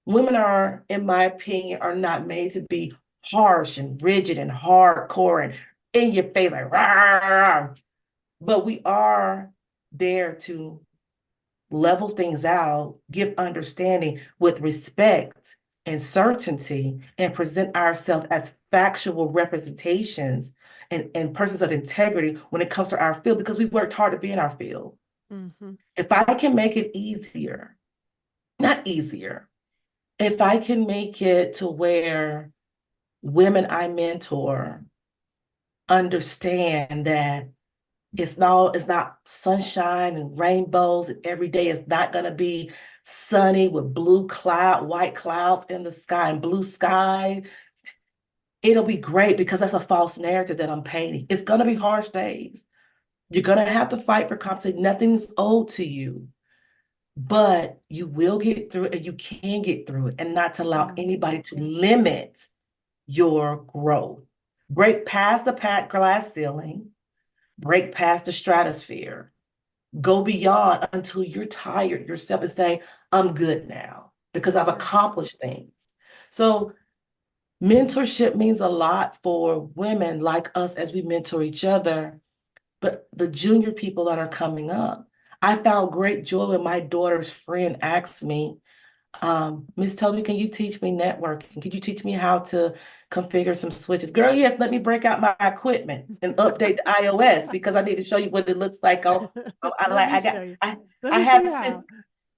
women are, in my opinion, are not made to be harsh and rigid and hardcore and in your face, like, rah, rah, rah. But we are there to level things out, give understanding with respect and certainty, and present ourselves as factual representations and persons of integrity when it comes to our field, because we worked hard to be in our field. Mm-hmm. If I can make it easier, not easier, if I can make it to where women I mentor understand that it's not sunshine and rainbows, and every day is not going to be sunny with white clouds in the sky and blue sky. It'll be great, because that's a false narrative that I'm painting. It's going to be harsh days. You're going to have to fight for compensation. Nothing's owed to you, but you will get through it, and you can get through it, and not to allow anybody to limit your growth. Break past the glass ceiling, break past the stratosphere, go beyond until you're tired yourself and say, I'm good now because I've accomplished things. So mentorship means a lot for women like us as we mentor each other, but the junior people that are coming up. I found great joy when my daughter's friend asked me, Miss Tovi, can you teach me networking? Could you teach me how to configure some switches? Girl, yes, let me break out my equipment and update the iOS, because I need to show you what it looks like. Let I me show have you how.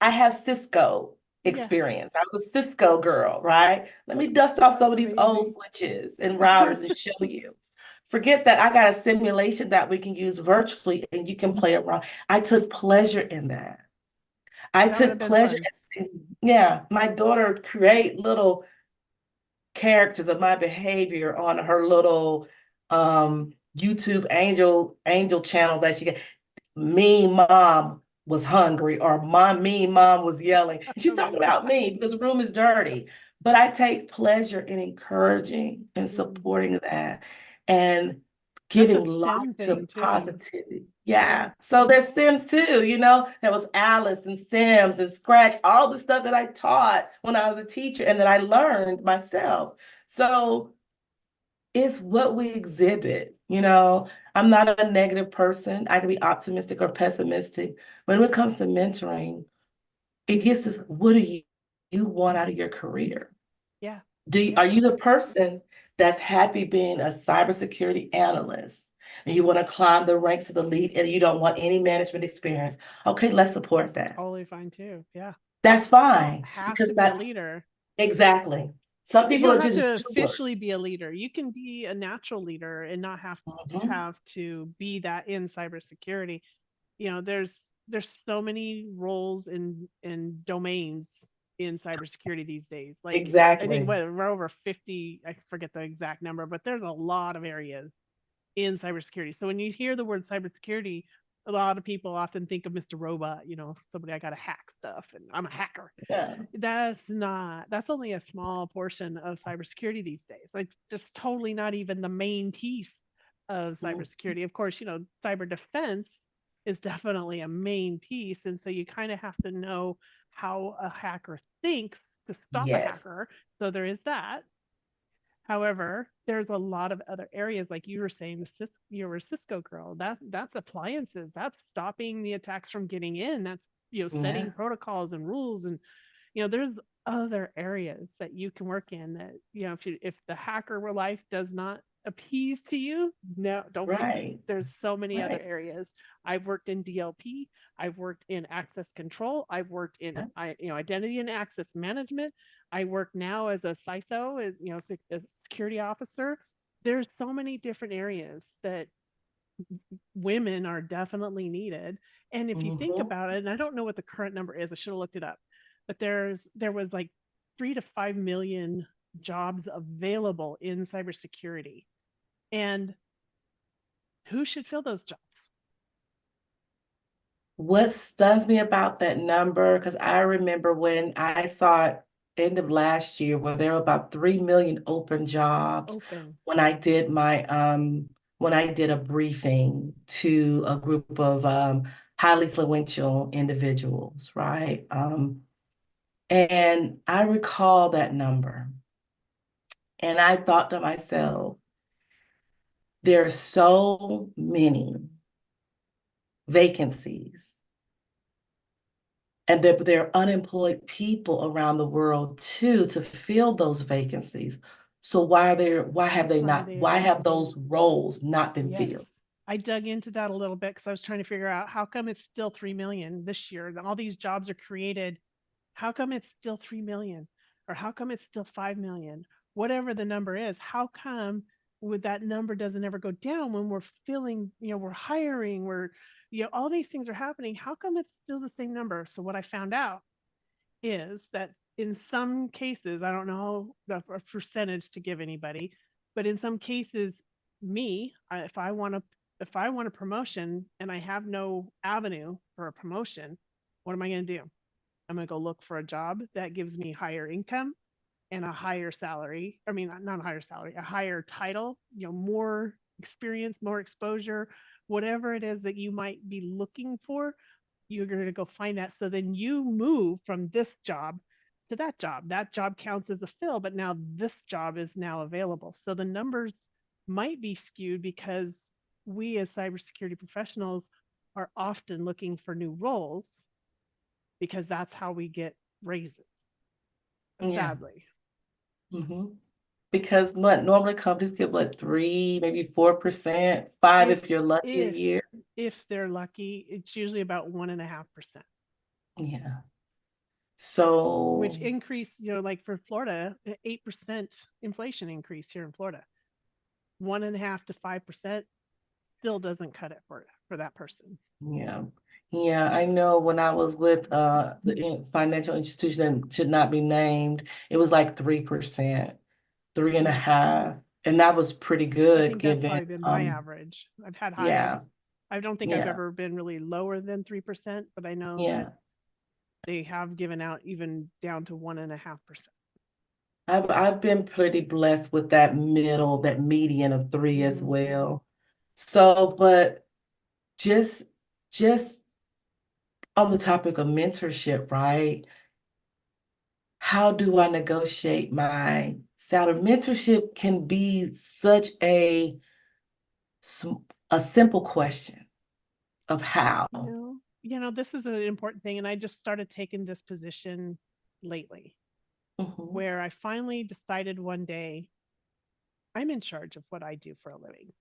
I have Cisco Yeah. experience. I was a Cisco girl, right? Let me dust off some of these old Amazing. switches and routers and show you. Forget that, I got a simulation that we can use virtually and you can play around. I took pleasure in that. I That would took have been pleasure fun. in seeing, yeah, my daughter create little characters of my behavior on her little YouTube angel channel that she got. Mean mom was hungry, or my mean mom was yelling. And she's talking about me because the room is dirty. But I take pleasure in encouraging and supporting that, and That's a giving life sim to thing too. positivity. Yeah. So there's Sims too, there was Alice and Sims and Scratch, all the stuff that I taught when I was a teacher and that I learned myself. So it's what we exhibit. I'm not a negative person. I can be optimistic or pessimistic. When it comes to mentoring, it gets to, what do you want out of your career? Yeah. Are you the person that's happy being a cybersecurity analyst and you want to climb the ranks to the lead and you don't want any management experience? Okay, let's support That's that. totally fine too. Yeah. That's You don't fine, have because to be a that leader. exactly. Some You people don't are have just to doers. officially be a leader. You can be a natural leader and not Mhm. have to be that in cybersecurity. There's so many roles and domains in cybersecurity these days. Like I think Exactly. we're over 50, I forget the exact number, but there's a lot of areas in cybersecurity. So when you hear the word cybersecurity, a lot of people often think of Mr. Robot, somebody I got to hack stuff and I'm a hacker. Yeah. That's only a small portion of cybersecurity these days. Like that's totally not even the main piece of Mhm. cybersecurity. Of course, cyber defense is definitely a main piece. And so you kind of have to know how a hacker thinks to stop a Yes. hacker. So there is that. However, there's a lot of other areas, like you were saying, you're a Cisco girl. That's appliances. That's stopping the attacks from getting in. That's Yeah. setting protocols and rules, and there's other areas that you can work in that if the hacker life does not appease to you, no, don't fear. Right. There's so many other Right. areas. I've worked in DLP. I've worked in access control. I've worked in Yeah. identity and access management. I work now as a CISO, as a security officer. There's so many different areas that women are definitely needed. And if you think Mhm. about it, and I don't know what the current number is, I should have looked it up, but there was like 3 to 5 million jobs available in cybersecurity. And who should fill those jobs? What stuns me about that number, because I remember when I saw it end of last year, where there were about 3 million open jobs Open. when I did when I did a briefing to a group of highly influential individuals, right? And I recall that number. And I thought to myself, there are so many vacancies, and there are unemployed people around the world too to fill those vacancies. So why have those roles not been Yes. filled? I dug into that a little bit because I was trying to figure out how come it's still 3 million this year. All these jobs are created. How come it's still 3 million? Or how come it's still 5 million? Whatever the number is, how come with that number doesn't ever go down when we're filling, we're hiring, all these things are happening. How come it's still the same number? So what I found out is that in some cases, I don't know the percentage to give anybody, but in some cases, if I want a promotion and I have no avenue for a promotion, what am I going to do? I'm going to go look for a job that gives me higher income and a higher salary. I mean, not a higher salary, a higher title, more experience, more exposure, whatever it is that you might be looking for, you're going to go find that. So then you move from this job to that job. That job counts as a fill, but now this job is now available. So the numbers might be skewed because we as cybersecurity professionals are often looking for new roles because that's how we get raises, Yeah. sadly. hmm Because what normally companies give what 3, maybe 4%, 5 If if you're lucky a if year. if they're lucky, it's usually about 1.5%, Yeah. which So increase, like for Florida, 8% inflation increase here in Florida. 1.5 to 5% still doesn't cut it for that person. yeah. Yeah, I know when I was with the financial institution that should not be named, it was like 3%, three and a Yeah. half. And that was pretty I good think that's given probably been my average. I've had highs. yeah, I don't think I've yeah, ever been really lower than 3%, but I know that yeah. they have given out even down to 1.5%. I've been pretty blessed with that that median of 3 as Mm. well. So, but just just on the topic of mentorship, right? How do I negotiate my salary? Mentorship can be such a simple question of how. This is an important thing, and I just started taking this position lately, Mhm. where I finally decided one day I'm in charge of what I do for a living.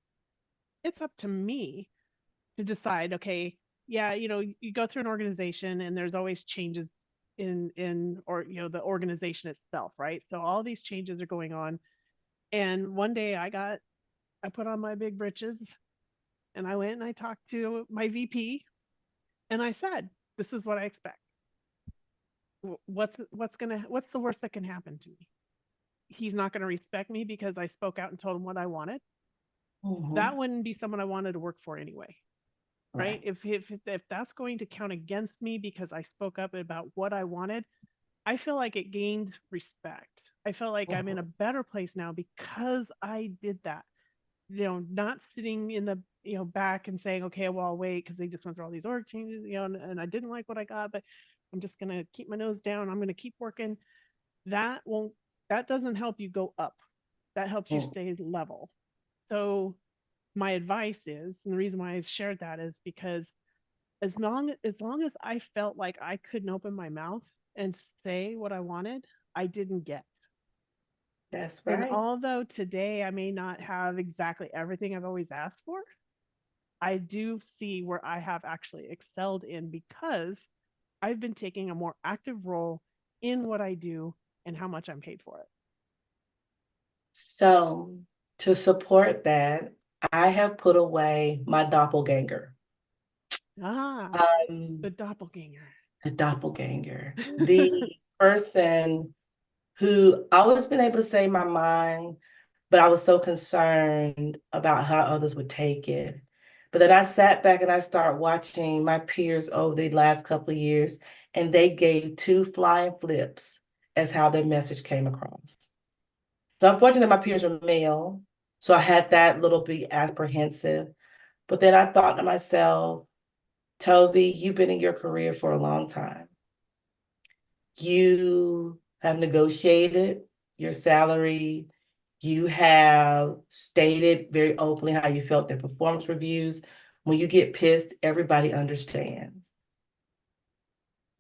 It's up to me to decide, okay, yeah, you go through an organization and there's always changes in or the organization itself, right? So all these changes are going on. And one day I put on my big britches and I went and I talked to my VP and I said, this is what I expect. What's the worst that can happen to me? He's not going to respect me because I spoke out and told him what I wanted. That Mhm. wouldn't be someone I wanted to work for anyway, right? Right. If that's going to count against me because I spoke up about what I wanted, I feel like it gained respect. I feel like I'm in a Mhm. better place now because I did that. Not sitting in the back and saying, okay, well, I'll wait because they just went through all these org changes, and I didn't like what I got, but I'm just gonna keep my nose down. I'm gonna keep working. That won't. That doesn't help you go up. That helps you Mhm. stay level. So my advice is, and the reason why I shared that is because as long as I felt like I couldn't open my mouth and say what I wanted, I didn't get. That's And right. although today I may not have exactly everything I've always asked for, I do see where I have actually excelled in because I've been taking a more active role in what I do and how much I'm paid for it. So to support that, I have put away my doppelganger. Ah, the Um, doppelganger. the doppelganger, the person who always been able to say my mind, but I was so concerned about how others would take it. But then I sat back and I started watching my peers over the last couple of years, and they gave two flying flips as how their message came across. So unfortunately, my peers were male, so I had that little bit apprehensive. But then I thought to myself, Tovi, you've been in your career for a long time. You have negotiated your salary. You have stated very openly how you felt in performance reviews. When you get pissed, everybody understands.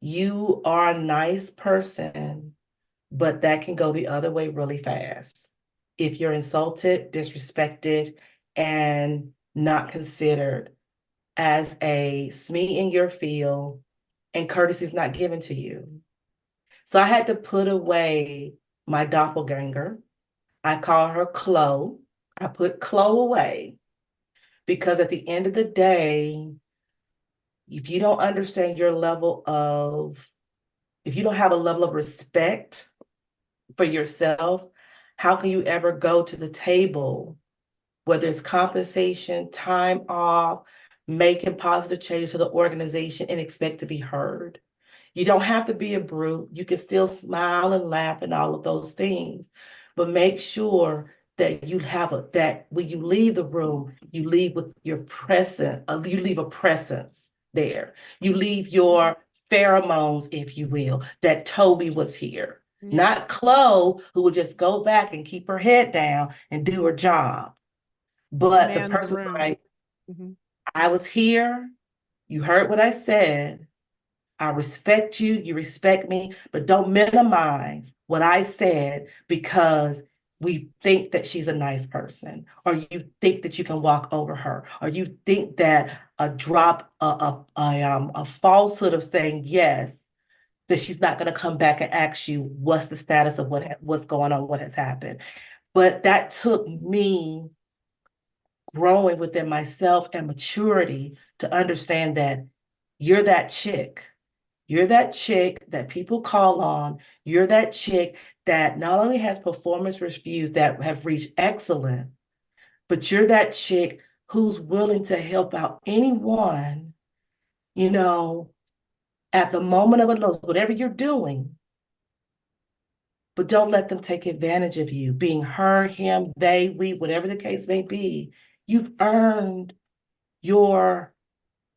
You are a nice person, but that can go the other way really fast. If you're insulted, disrespected, and not considered as a SME in your field, and courtesy is not given to you. So I had to put away my doppelganger. I call her Chloe. I put Chloe away because at the end of the day, if you don't understand your level of, if you don't have a level of respect for yourself, how can you ever go to the table, whether it's compensation, time off, making positive changes to the organization and expect to be heard? You don't have to be a brute. You can still smile and laugh and all of those things, but make sure that you have that when you leave the room, you leave with your presence, you leave a presence there. You leave your pheromones, if you will, that Tovi was here. Yeah. Not Chloe, who would just go back and keep her head down and do her job. But the Command the person's room. like, I was here, you heard what I said, I respect you, you respect me, but don't minimize what I said because we think that she's a nice person, or you think that you can walk over her, or you think that a falsehood of saying yes, that she's not going to come back and ask you what's the status of what's going on, what has happened. But that took me growing within myself and maturity to understand that you're that chick. You're that chick that people call on. You're that chick that not only has performance reviews that have reached excellent, but you're that chick who's willing to help out anyone, you know, at the moment of a loss, whatever you're doing. But don't let them take advantage of you, being her, him, they, we, whatever the case may be. You've earned your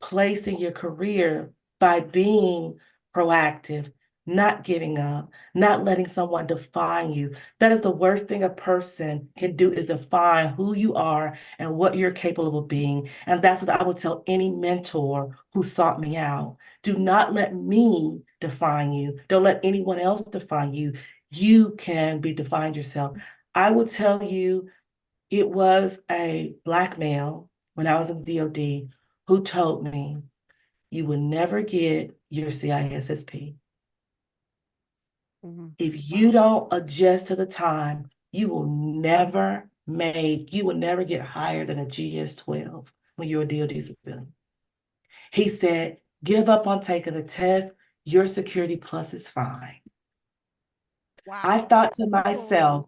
place in your career by being proactive, not giving up, not letting someone define you. That is the worst thing a person can do, is define who you are and what you're capable of being. And that's what I would tell any mentor who sought me out. Do not let me define you. Don't let anyone else define you. You can be defined yourself. I will tell you, it was a Black male when I was in the DOD who told me, you will never get your CISSP. If you don't adjust to the time, you will never get higher than a GS-12 when you're a DOD civilian. He said, give up on taking the test. Your Security Plus is fine. Wow. I thought to myself,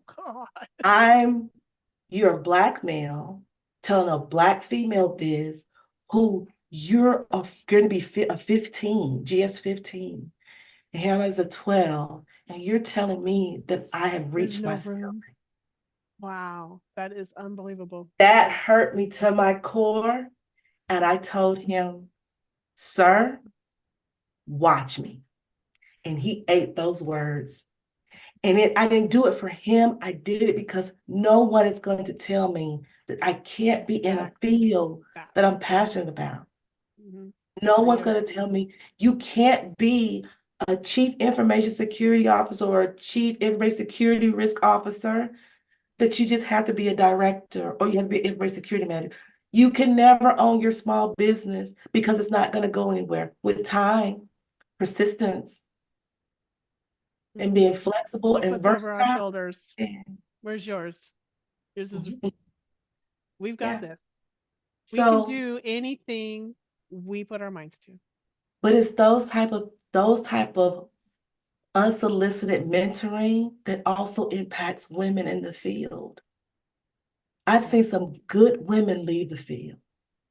you're a Black male telling a Black female this, who you're going to be a 15, GS-15, and here is a 12, and you're telling me that I have reached my ceiling. Wow, that is unbelievable. That hurt me to my core, and I told him, sir, watch me. And he ate those words. And I didn't do it for him. I did it because no one is going to tell me that I can't be in a field that I'm passionate about. No one's going to tell me you can't be a chief information security officer or a chief information security risk officer, that you just have to be a director or you have to be an information security manager. You can never own your small business because it's not going to go anywhere. With time, persistence, and being flexible and versatile. Over our shoulders. Where's yours? Yours is, we've got this. We can do anything we put our minds to. But it's those type of unsolicited mentoring that also impacts women in the field. I've seen some good women leave the field.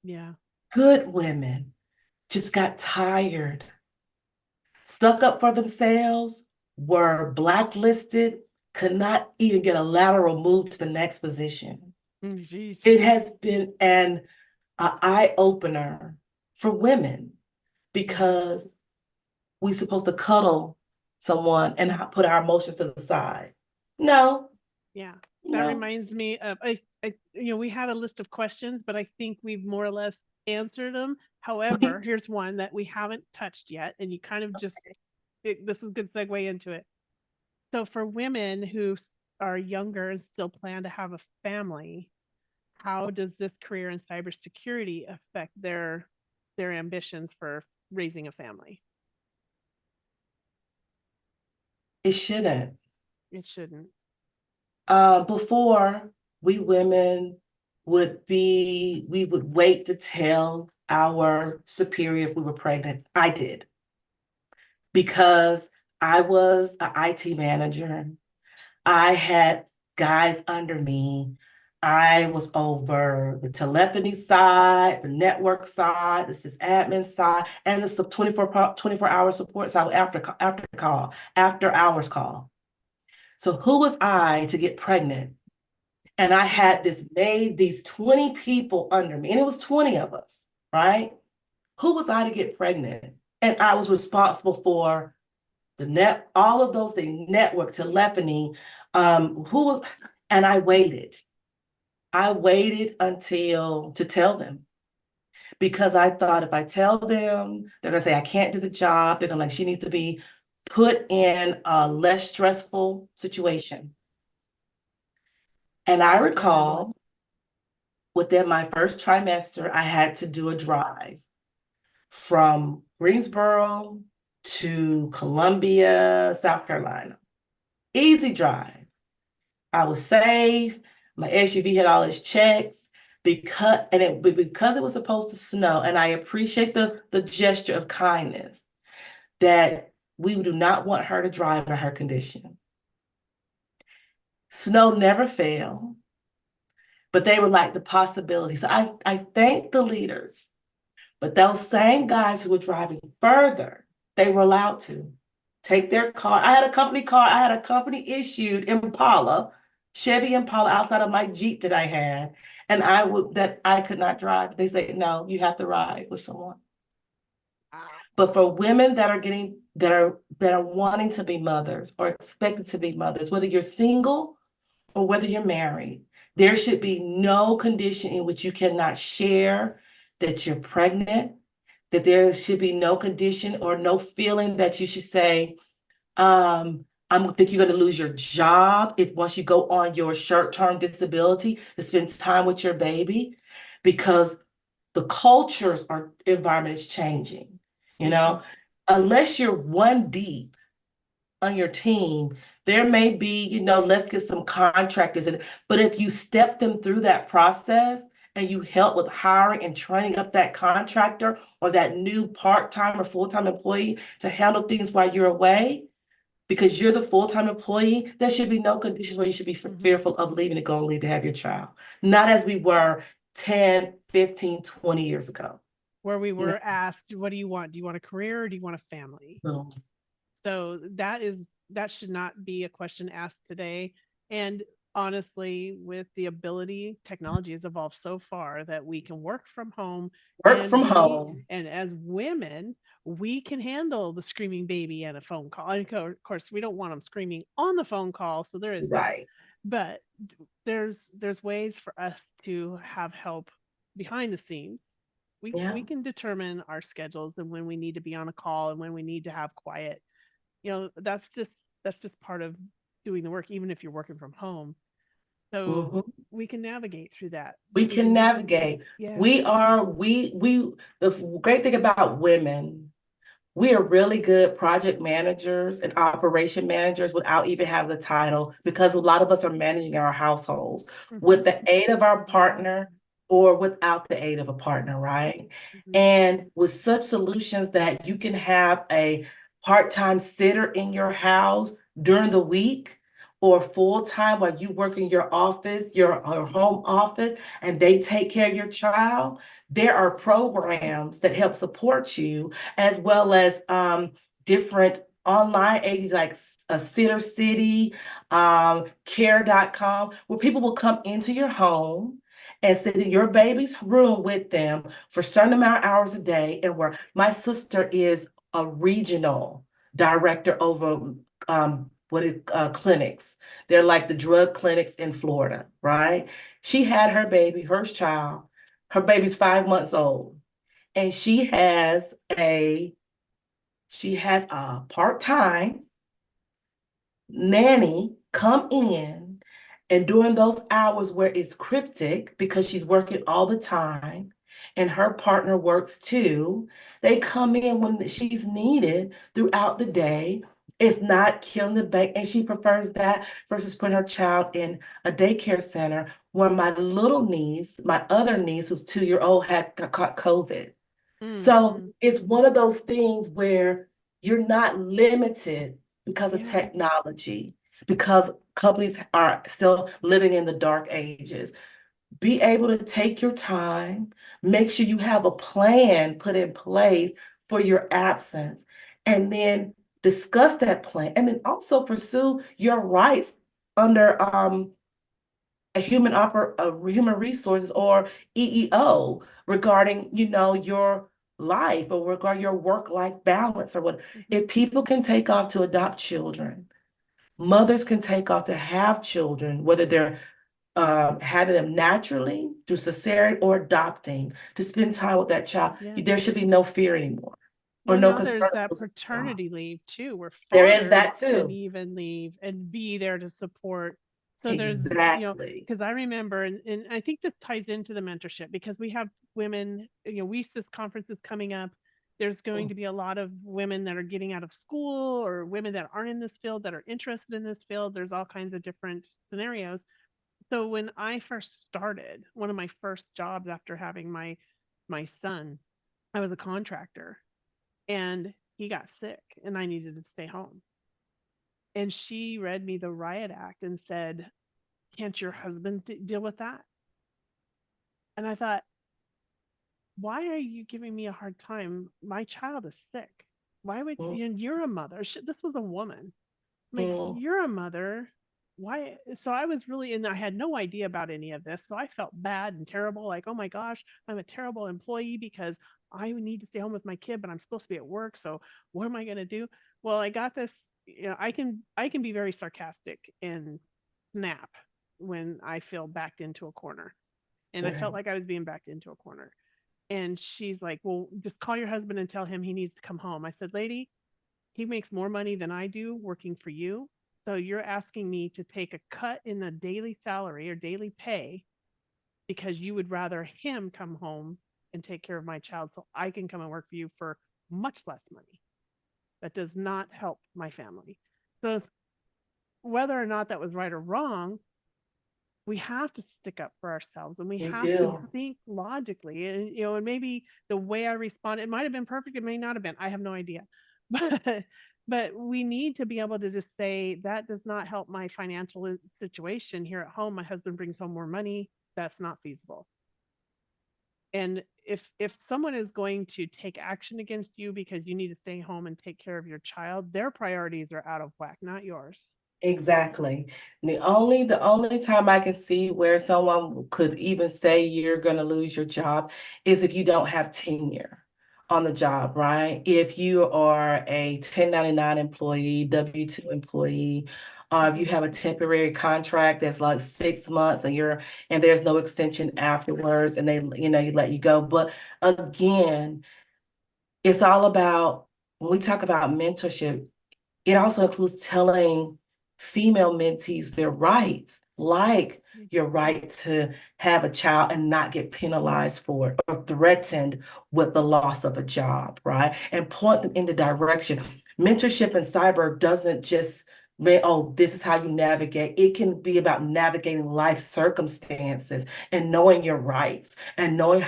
Yeah. Good women just got tired, stuck up for themselves, were blacklisted, could not even get a lateral move to the next position. Geez. It has been an eye opener for women because we're supposed to cuddle someone and put our emotions to the side. No, Yeah. That no. reminds me of we had a list of questions, but I think we've more or less answered them. However, here's one that we haven't touched yet, and you kind of just this is a good segue into it. So for women who are younger and still plan to have a family, how does this career in cybersecurity affect their ambitions for raising a family? It shouldn't. It shouldn't. Before, we women we would wait to tell our superior if we were pregnant. I did because I was an IT manager. I had guys under me. I was over the telephony side, the network side, the sysadmin side, and the 24-hour support side after hours call. So who was I to get pregnant? And I had these 20 people under me, and it was 20 of us, right? Who was I to get pregnant? And I was responsible for all of those things, network, telephony, and I waited. I waited until to tell them because I thought if I tell them, they're gonna say I can't do the job. They're gonna like she needs to be put in a less stressful situation. And I recall within my first trimester, I had to do a drive from Greensboro to Columbia, South Carolina. Easy drive. I was safe. My SUV had all its checks because it was supposed to snow, and I appreciate the gesture of kindness that we do not want her to drive in her condition. Snow never fell, but they were like the possibility. So I thank the leaders, but those same guys who were driving further, they were allowed to take their car. I had a company car. I had a company issued Impala, Chevy Impala outside of my Jeep that I had, and I could not drive. They said, no, you have to ride with someone. But for women that are wanting to be mothers or expected to be mothers, whether you're single or whether you're married, there should be no condition in which you cannot share that you're pregnant, that there should be no condition or no feeling that you should say, I think you're going to lose your job if once you go on your short-term disability to spend time with your baby, because the environment is changing. Unless you're one deep on your team, there may be, let's get some contractors in. But if you step them through that process and you help with hiring and training up that contractor or that new part-time or full-time employee to handle things while you're away, because you're the full-time employee, there should be no conditions where you should be fearful of leaving to go and leave to have your child. Not as we were 10, 15, 20 years ago. Where we were asked, what do you want? Do you want a career or do you want a family? No. So that should not be a question asked today. And honestly, with the ability, technology has evolved so far that we can work from home. And as women, we can handle the screaming baby and a phone call. And of course, we don't want them screaming on the phone call. So there is that. But there's ways for us to have help behind the scenes. We can determine our schedules and when we need to be on a call and when we need to have quiet. That's just part of doing the work, even if you're working from home. So we can navigate through that. We can navigate. Yeah. The great thing about women, we are really good project managers and operation managers without even having the title, because a lot of us are managing our households with the aid of our partner or without the aid of a partner, right? And with such solutions that you can have a part-time sitter in your house during the week, or full-time while you work in your office, your home office, and they take care of your child, there are programs that help support you, as well as different online agencies like Sitter City, care.com, where people will come into your home and sit in your baby's room with them for a certain amount of hours a day. And where my sister is a regional director over clinics. They're like the drug clinics in Florida, right? She had her baby, her child. Her baby's 5 months old, and she has a part-time nanny come in, and during those hours where it's cryptic because she's working all the time and her partner works too, they come in when she's needed throughout the day. It's not killing the baby, and she prefers that versus putting her child in a daycare center where my little niece, my other niece, who's 2-year-old, had caught COVID. So Mm-hmm. it's one of those things where you're not limited because of Yeah. technology, because companies are still living in the dark ages. Be able to take your time, make sure you have a plan put in place for your absence, and then discuss that plan, and then also pursue your rights under human resources or EEO regarding, your life or regarding your work-life balance or what. Mm-hmm. If people can take off to adopt children, mothers can take off to have children, whether they're having them naturally through cesarean or adopting to spend time with that child. Yeah. There should be no fear anymore or Well, no now concern there's that about losing a job. paternity leave too, where There is fathers that can too. even leave and be there to support. So there's, Exactly. because I remember, and I think this ties into the mentorship because we have women, WiCyS conference is coming up. There's going Mm, to be a lot of women that are getting out of school or women that aren't in this field that are interested in this field. There's all kinds of different scenarios. So when I first started, one of my first jobs after having my son, I was a contractor and he got sick and I needed to stay home. And she read me the riot act and said, "Can't your husband deal with that?" And I thought, "Why are you giving me a hard time? My child is sick. Why would mm, you're a mother?" This was a woman. I'm like, mm, "You're a mother. Why?" So I was really, and I had no idea about any of this. So I felt bad and terrible, like, "Oh my gosh, I'm a terrible employee because I need to stay home with my kid, but I'm supposed to be at work. So what am I going to do?" Well, I got this, I can be very sarcastic and snap when I feel backed into a corner. And I felt right. like I was being backed into a corner. And she's like, "Well, just call your husband and tell him he needs to come home." I said, "Lady, he makes more money than I do working for you. So you're asking me to take a cut in the daily salary or daily pay because you would rather him come home and take care of my child so I can come and work for you for much less money. That does not help my family." So whether or not that was right or wrong, we have to stick up for ourselves and we We have to do. think logically. And maybe the way I responded, it might have been perfect, it may not have been. I have no idea. But we need to be able to just say that does not help my financial situation here at home. My husband brings home more money. That's not feasible. And if someone is going to take action against you because you need to stay home and take care of your child, their priorities are out of whack, not yours. Exactly. The only time I can see where someone could even say you're going to lose your job is if you don't have tenure on the job, right? If you are a 1099 employee, W-2 employee, or if you Mhm. have a temporary contract that's like 6 months and there's no extension afterwards and they, you let you go. But again, it's all about when we talk about mentorship, it also includes telling female mentees their rights, like your right to have a child and not get penalized for it or threatened with the loss of a job, right? And point them in the direction. Mentorship in cyber doesn't just mean, oh, this is how you navigate. It can be about navigating life circumstances and knowing your rights and knowing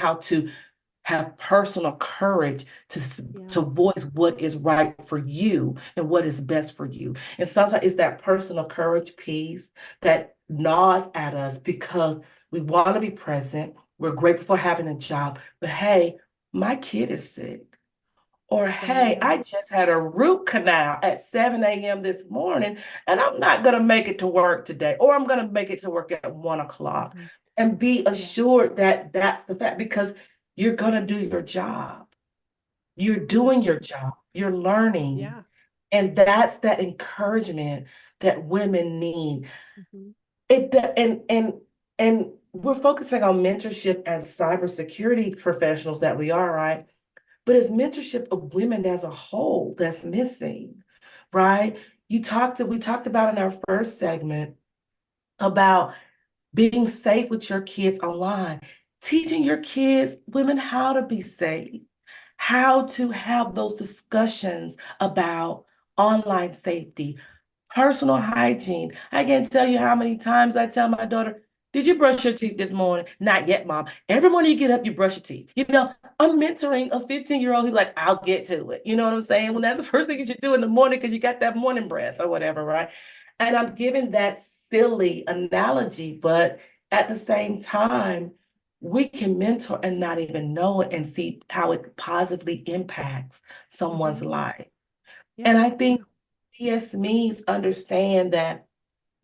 have personal courage to voice what is right for you and what is best for you. And sometimes it's that personal courage piece that gnaws at us because we want to be present. We're grateful for having a job, but hey, my kid is sick. Or, hey, I just had a root canal at 7 a.m. this morning, and I'm not going to make it to work today, or I'm going to make it to work at 1 o'clock. And be assured that that's the fact, because you're going to do your job. You're doing your job. You're learning. Yeah. And that's that encouragement that women need. And we're focusing on mentorship as cybersecurity professionals that we are, right? But it's mentorship of women as a whole that's missing, right? We talked about in our first segment about being safe with your kids online, teaching your kids, women, how to be safe, how to have those discussions about online safety, personal hygiene. I can't tell you how many times I tell my daughter, did you brush your teeth this morning? Not yet, Mom. Every morning you get up, you brush your teeth. You know, I'm mentoring a 15-year-old who's like, I'll get to it. You know what I'm saying? Well, that's the first thing you should do in the morning because you got that morning breath or whatever, right? And I'm giving that silly analogy, but at the same time, we can mentor and not even know it and see how it positively impacts someone's life. And I think PSMEs understand that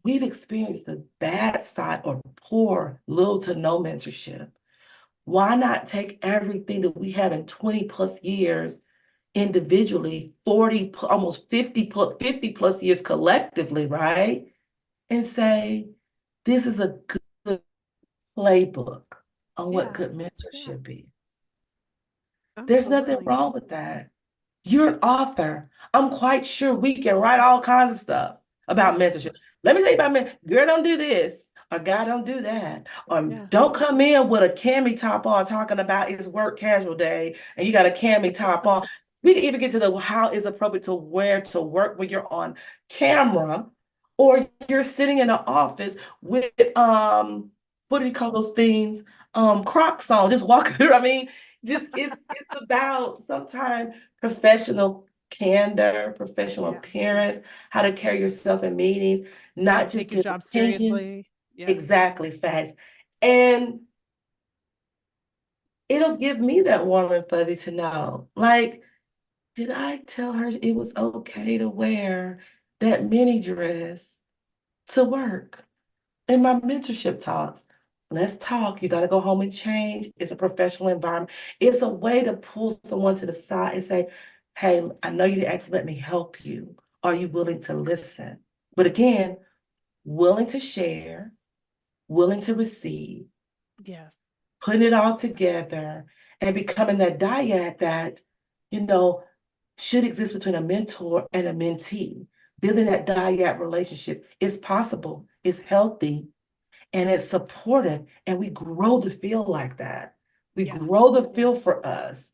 we've experienced the bad side or poor, little to no mentorship. Why not take everything that we have in 20 plus years individually, 40, almost 50 plus years collectively, right? And say, this is a good playbook on what good mentorship is. There's nothing wrong with that. You're an author. I'm quite sure we can write all kinds of stuff about mentorship. Let me tell you about girl, don't do this, or guy, don't do that. Or don't come in with a cami top on talking about it's work casual day and you got a cami top on. We can even get to the how is appropriate to wear to work when you're on camera or you're sitting in an office with what do you call those things? Crocs on, just walking through. I mean, just it's about sometimes professional candor, professional appearance, how to carry yourself in meetings, not just take your job opinions. seriously. Exactly, facts. And it'll give me that warm and fuzzy to know, like, did I tell her it was okay to wear that mini dress to work? In my mentorship talks, let's talk. You got to go home and change. It's a professional environment. It's a way to pull someone to the side and say, hey, I know you didn't ask, let me help you. Are you willing to listen? But again, willing to share, willing to receive, putting it all together and becoming that dyad that, you know, should exist between a mentor and a mentee. Building that dyad relationship is possible, it's healthy, and it's supportive, and we grow the field like that. We grow the field for us.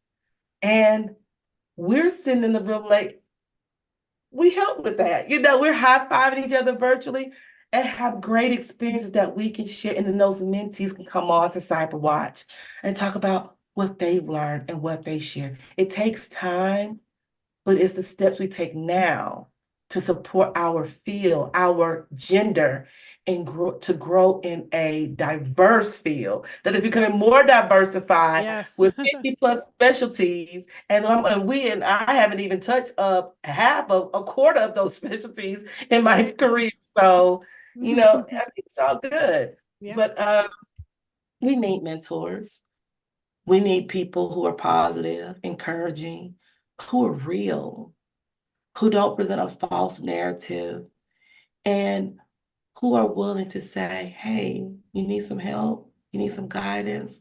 And we're sitting in the room like, we help with that. You know, we're high-fiving each other virtually and have great experiences that we can share. And then those mentees can come on to CyberWatch and talk about what they've learned and what they share. It takes time, but it's the steps we take now to support our field, our gender, and grow in a diverse field that is becoming more diversified with 50 plus specialties. And I haven't even touched half of a quarter of those specialties in my career. So, you know, I think it's all good. But we need mentors. We need people who are positive, encouraging, who are real, who don't present a false narrative, and who are willing to say, hey, you need some help? You need some guidance?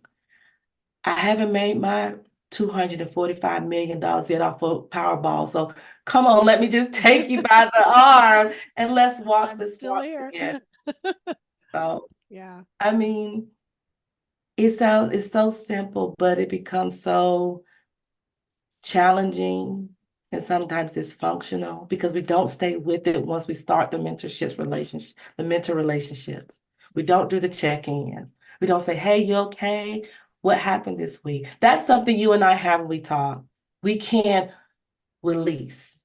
I haven't made my $245 million yet off of Powerball. So come on, let me just take you by the arm and let's walk this walk together. So, I mean, it's so simple, but it becomes so challenging and sometimes dysfunctional because we don't stay with it once we start the mentor relationships. We don't do the check-ins. We don't say, hey, you okay? What happened this week? That's something you and I have when we talk. We can release,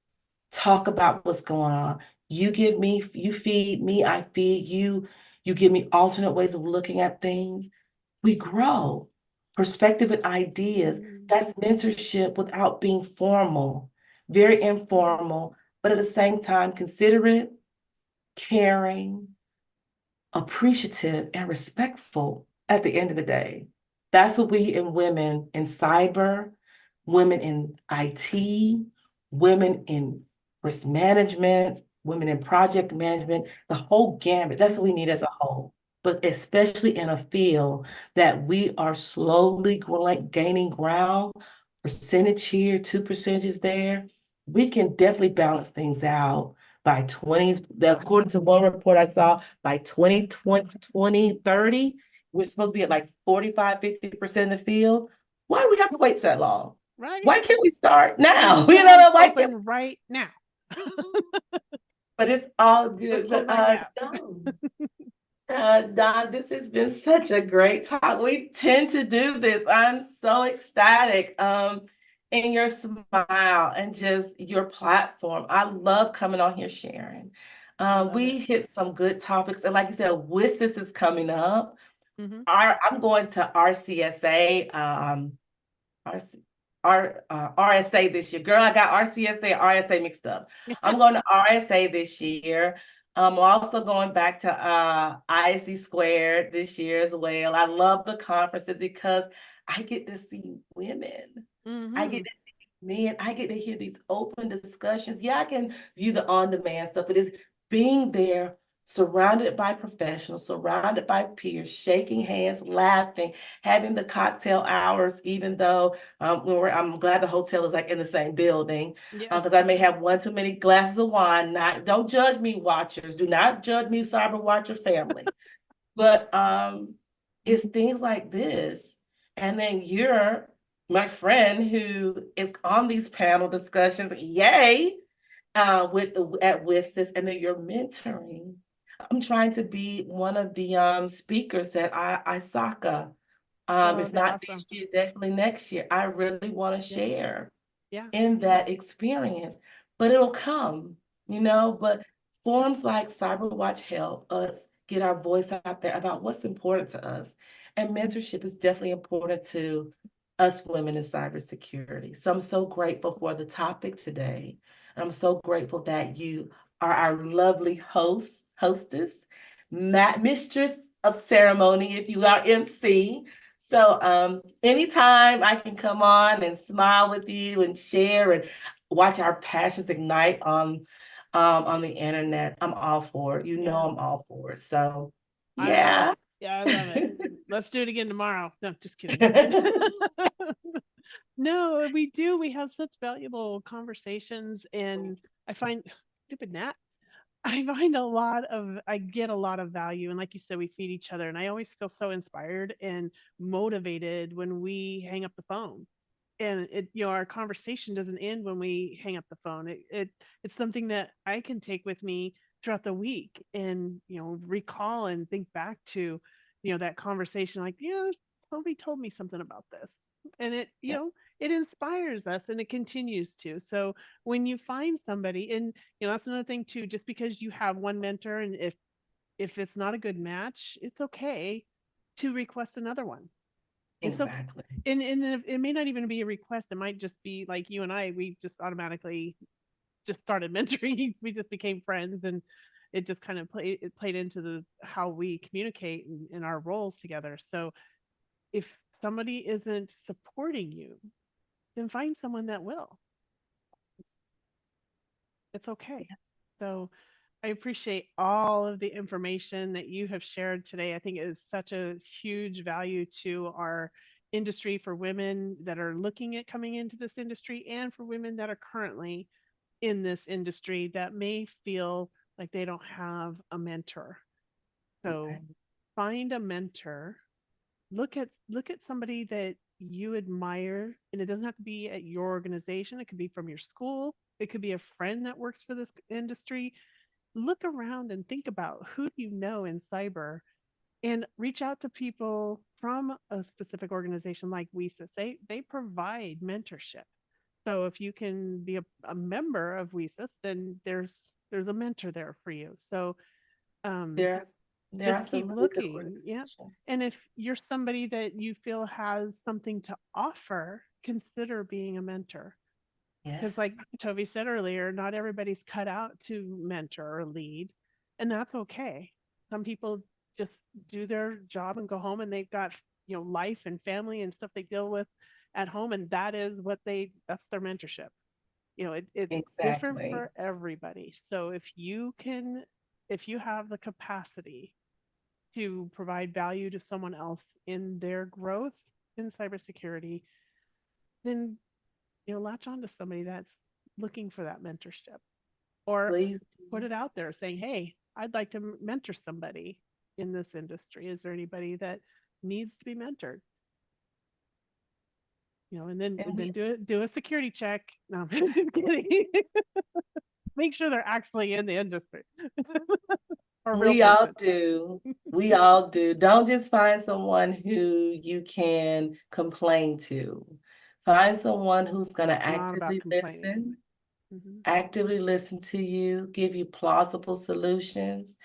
talk about what's going on. You give me, you feed me, I feed you. You give me alternate ways of looking at things. We grow perspective and ideas. Mhm. That's mentorship without being formal, very informal, but at the same time, considerate, caring, appreciative, and respectful at the end of the day. That's what we and women in cyber, women in IT, women in risk management, women in project management, the whole gamut. That's what we need as a whole. But especially in a field that we are slowly gaining ground, percentage here, 2% is there. We can definitely balance things out by 20, according to one report I saw, by 2030, we're supposed to be at like 45, 50% in the field. Why do we have to wait that long? Right? Why can't we start now? The You know, hub's why can't, open right now. but it's all Let's good. close But that gap. Don, this has been such a great talk. We tend to do this. I'm so ecstatic. In your smile and just your platform. I love coming on here sharing. I love We it. hit some good topics, and like you said, WiCyS is coming up. Hmm. I'm going to RCSA. RC, RSA this year. Girl, I got RCSA and RSA mixed up. I'm going to RSA this year. I'm also going back to IC Squared this year as well. I love the conferences because I get to see women. I Hmm. get to see men. I get to hear these open discussions. Yeah, I can view the on-demand stuff, but it's being there, surrounded by professionals, surrounded by peers, shaking hands, laughing, having the cocktail hours, even though I'm glad the hotel is like in the same building, Yes. because I may have one too many glasses of wine. Don't judge me, watchers. Do not judge me, Cyber Watcher family. But it's things like this. And then you're my friend who is on these panel discussions. Yay! With at WiCyS, and then you're mentoring. I'm trying to be one of the speakers at ISACA. Oh, If that'd be not awesome. this year, definitely next year. I really want to Yeah. share Yeah. in that experience, but it'll come, but forums like CyberWatch help us get our voice out there about what's important to us. And mentorship is definitely important to us women in cybersecurity. So I'm so grateful for the topic today. I'm so grateful that you are our lovely hostess, mistress of ceremony, if you are MC. So anytime I can come on and smile with you and share and watch our passions ignite on the internet, I'm all for it. Yeah. I'm all for it. So I love yeah. it. Yeah, I love it. Let's do it again tomorrow. No, just kidding. No, we do. We have such valuable conversations, and I find stupid Nat. I get a lot of value, and like you said, we feed each other, and I always feel so inspired and motivated when we hang up the phone. And our conversation doesn't end when we hang up the phone. It's something that I can take with me throughout the week and recall and think back to that conversation, like, Toby told me something about this, and it inspires us and it continues to. So when you find somebody, and that's another thing too, just because you have one mentor, and if it's not a good match, it's okay to request another one. It's okay. Exactly. And it may not even be a request. It might just be like you and I, we just automatically just started mentoring. We just became friends, and it just kind of played into the how we communicate in our roles together. So if somebody isn't supporting you, then find someone that will. It's okay. So I appreciate all of the information that you have shared today. I think it is such a huge value to our industry, for women that are looking at coming into this industry, and for women that are currently in this industry that may feel like they don't have a mentor. So Okay. find a mentor. Look at somebody that you admire, and it doesn't have to be at your organization. It could be from your school. It could be a friend that works for this industry. Look around and think about who do you know in cyber, and reach out to people from a specific organization like WiCyS. They provide mentorship. So if you can be a member of WiCyS, then there's a mentor there for you. So um, There are just keep some really good looking. Yeah. organizations. And if you're somebody that you feel has something to offer, consider being a mentor. Because, like Yes, Tovi said earlier, not everybody's cut out to mentor or lead, and that's okay. Some people just do their job and go home, and they've got, life and family and stuff they deal with at home, and that's their mentorship. It's different exactly. for everybody. So if you have the capacity to provide value to someone else in their growth in cybersecurity, then latch on to somebody that's looking for that mentorship, or Please. put it out there saying, hey, I'd like to mentor somebody in this industry. Is there anybody that needs to be mentored? And And then do a security check. No, I'm just kidding. Make sure they're actually in the industry or a real we all person. do. We all do. Don't just find someone who you can complain to. Find someone who's going to It's not about complaining. Mm-hmm. actively listen to you, give you plausible solutions,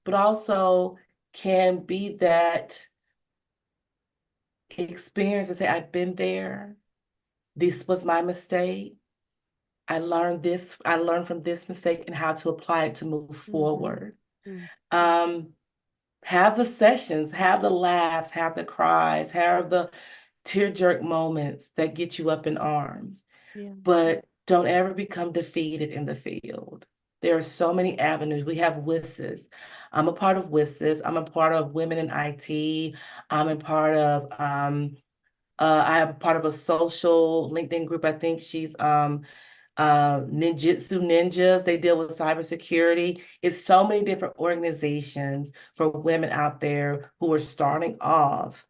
but also can be that experience and say, I've been there. This was my mistake. I learned from this mistake and how to apply it to move Mm-hmm. forward. Mm. Um, have the sessions, have the laughs, have the cries, have the tear jerk moments that get you up in arms. Yeah. But don't ever become defeated in the field. There are so many avenues. We have WiCyS. I'm a part of WiCyS. I'm a part of Women in IT. I'm a part of I am part of a social LinkedIn group. I think she's Ninjutsu Ninjas. They deal with cybersecurity. It's so many different organizations for women out there who are starting off,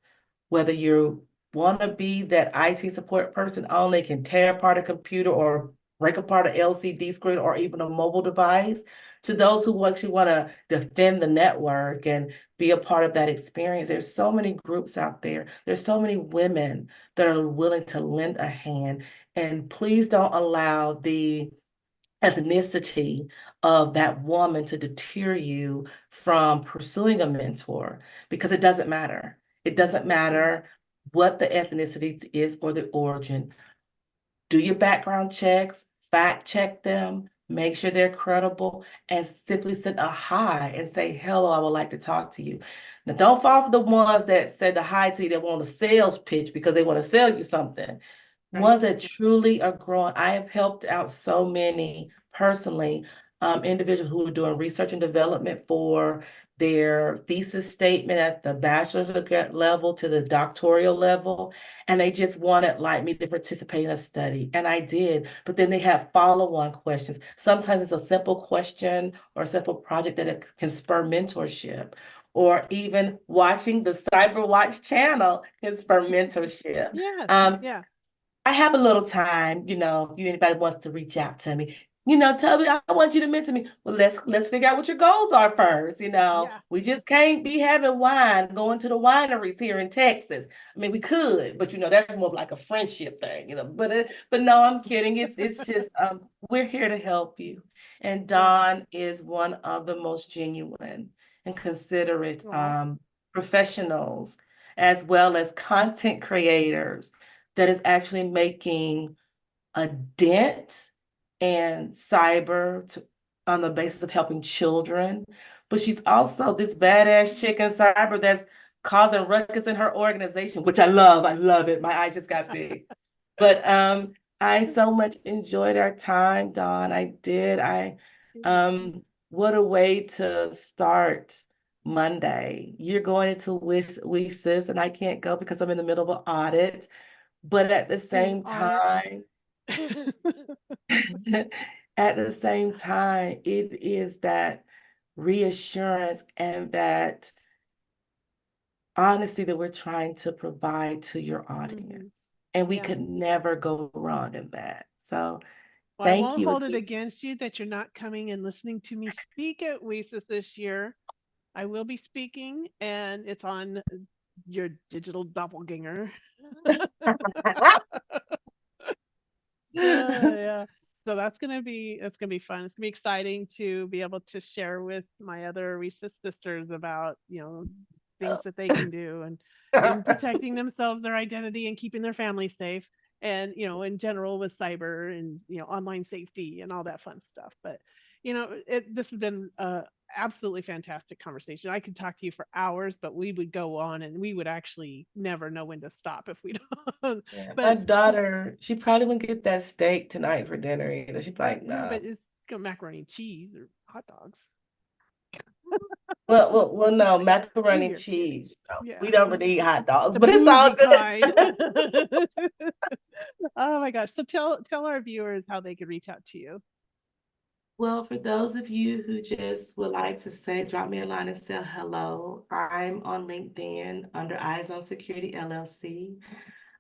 whether you want to be that IT support person only, can tear apart a computer or break apart an LCD screen or even a mobile device, to those who actually want to defend the network and be a part of that experience. There's so many groups out there. There's so many women that are willing to lend a hand. And please don't allow the ethnicity of that woman to deter you from pursuing a mentor, because it doesn't matter. It doesn't matter what the ethnicity is or the origin. Do your background checks, fact check them, make sure they're credible, and simply send a hi and say, hello, I would like to talk to you. Now, don't fall for the ones that said the hi to you that want a sales pitch because they want to sell you something. Ones Right. that truly are growing. I have helped out so many personally, individuals who are doing research and development for their thesis statement at the bachelor's level to the doctoral level. And they just wanted like me to participate in a study. And I did, but then they have follow-on questions. Sometimes it's a simple question or a simple project that it can spur mentorship. Or even watching the CyberWatch channel can spur mentorship. Yes. Um, Yeah. I have a little time, if anybody wants to reach out to me, tell me I want you to mentor me. Well, let's figure out what your goals are first. Yeah. We just can't be having wine, going to the wineries here in Texas. I mean, we could, but that's more of like a friendship thing, but no, I'm kidding. It's just we're here to help you. And Yeah. Dawn is one of the most genuine and considerate Well, professionals, as well as content creators, that is actually making a dent in on the basis of helping children. But she's also this badass chick in cyber that's causing ruckus in her organization, which I love. I love it. My eyes just got big. But I so much enjoyed our time, Dawn. I did. What a way to start Monday. You're going into WiCyS, and I can't go because I'm in the middle of an audit. But at the an same audit. time, at the same time, it is that reassurance and that honesty that we're trying to provide to your Hmm. audience. And we Yeah. could never go wrong in that. So Well, I thank won't you hold it again. against you that you're not coming and listening to me speak at WiCyS this year. I will be speaking, and it's on your digital doppelganger. Yeah. So that's gonna be fun. It's gonna be exciting to be able to share with my other WiCyS sisters about, things that they can do and in protecting themselves, their identity, and keeping their family safe. And in general with cyber and online safety and all that fun stuff. But this has been a absolutely fantastic conversation. I could talk to you for hours, but we would go on and we would actually never know when to stop if we don't. Yeah, my But daughter, she probably wouldn't get that steak tonight for dinner either. She'd be like, but no. it's got macaroni and cheese or hot dogs. Well, no, macaroni and Easier. cheese. No, we Yeah. don't really eat hot dogs, The but it's all bougie good. kind. Oh my gosh. So tell our viewers how they could reach out to you. Well, for those of you who just would like to say, drop me a line and say hello. I'm on LinkedIn under Eyes on Security LLC.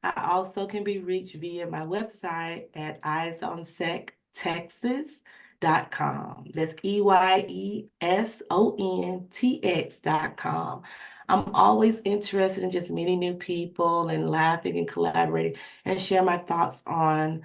I also can be reached via my website at eyesonsectexas.com. That's EYESONTX.com. I'm always interested in just meeting new people and laughing and collaborating and share my thoughts on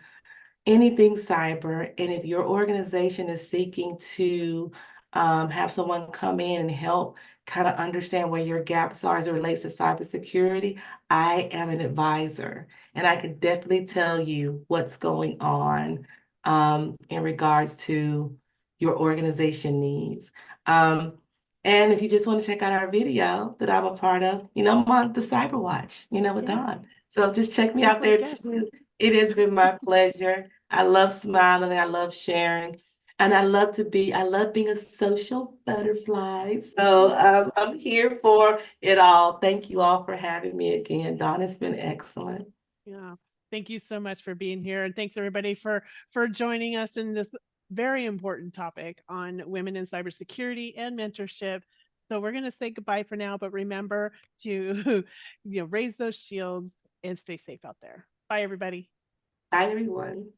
anything cyber. And if your organization is seeking to have someone come in and help kind of understand where your gaps are as it relates to cybersecurity, I am an advisor and I can definitely tell you what's going on in regards to your organization needs. Um, and if you just want to check out our video that I'm a part of, I'm on the Cyber Watch, with Yeah. Dawn. So just check me out Frequent there guest. too. It has been my pleasure. I love smiling, I love sharing, and I love being a social butterfly. So I'm here for it all. Thank you all for having me again, Dawn. It's been excellent. Yeah. Thank you so much for being here. And thanks everybody for joining us in this very important topic on women in cybersecurity and mentorship. So we're going to say goodbye for now, but remember to raise those shields and stay safe out there. Bye everybody. Bye, everyone.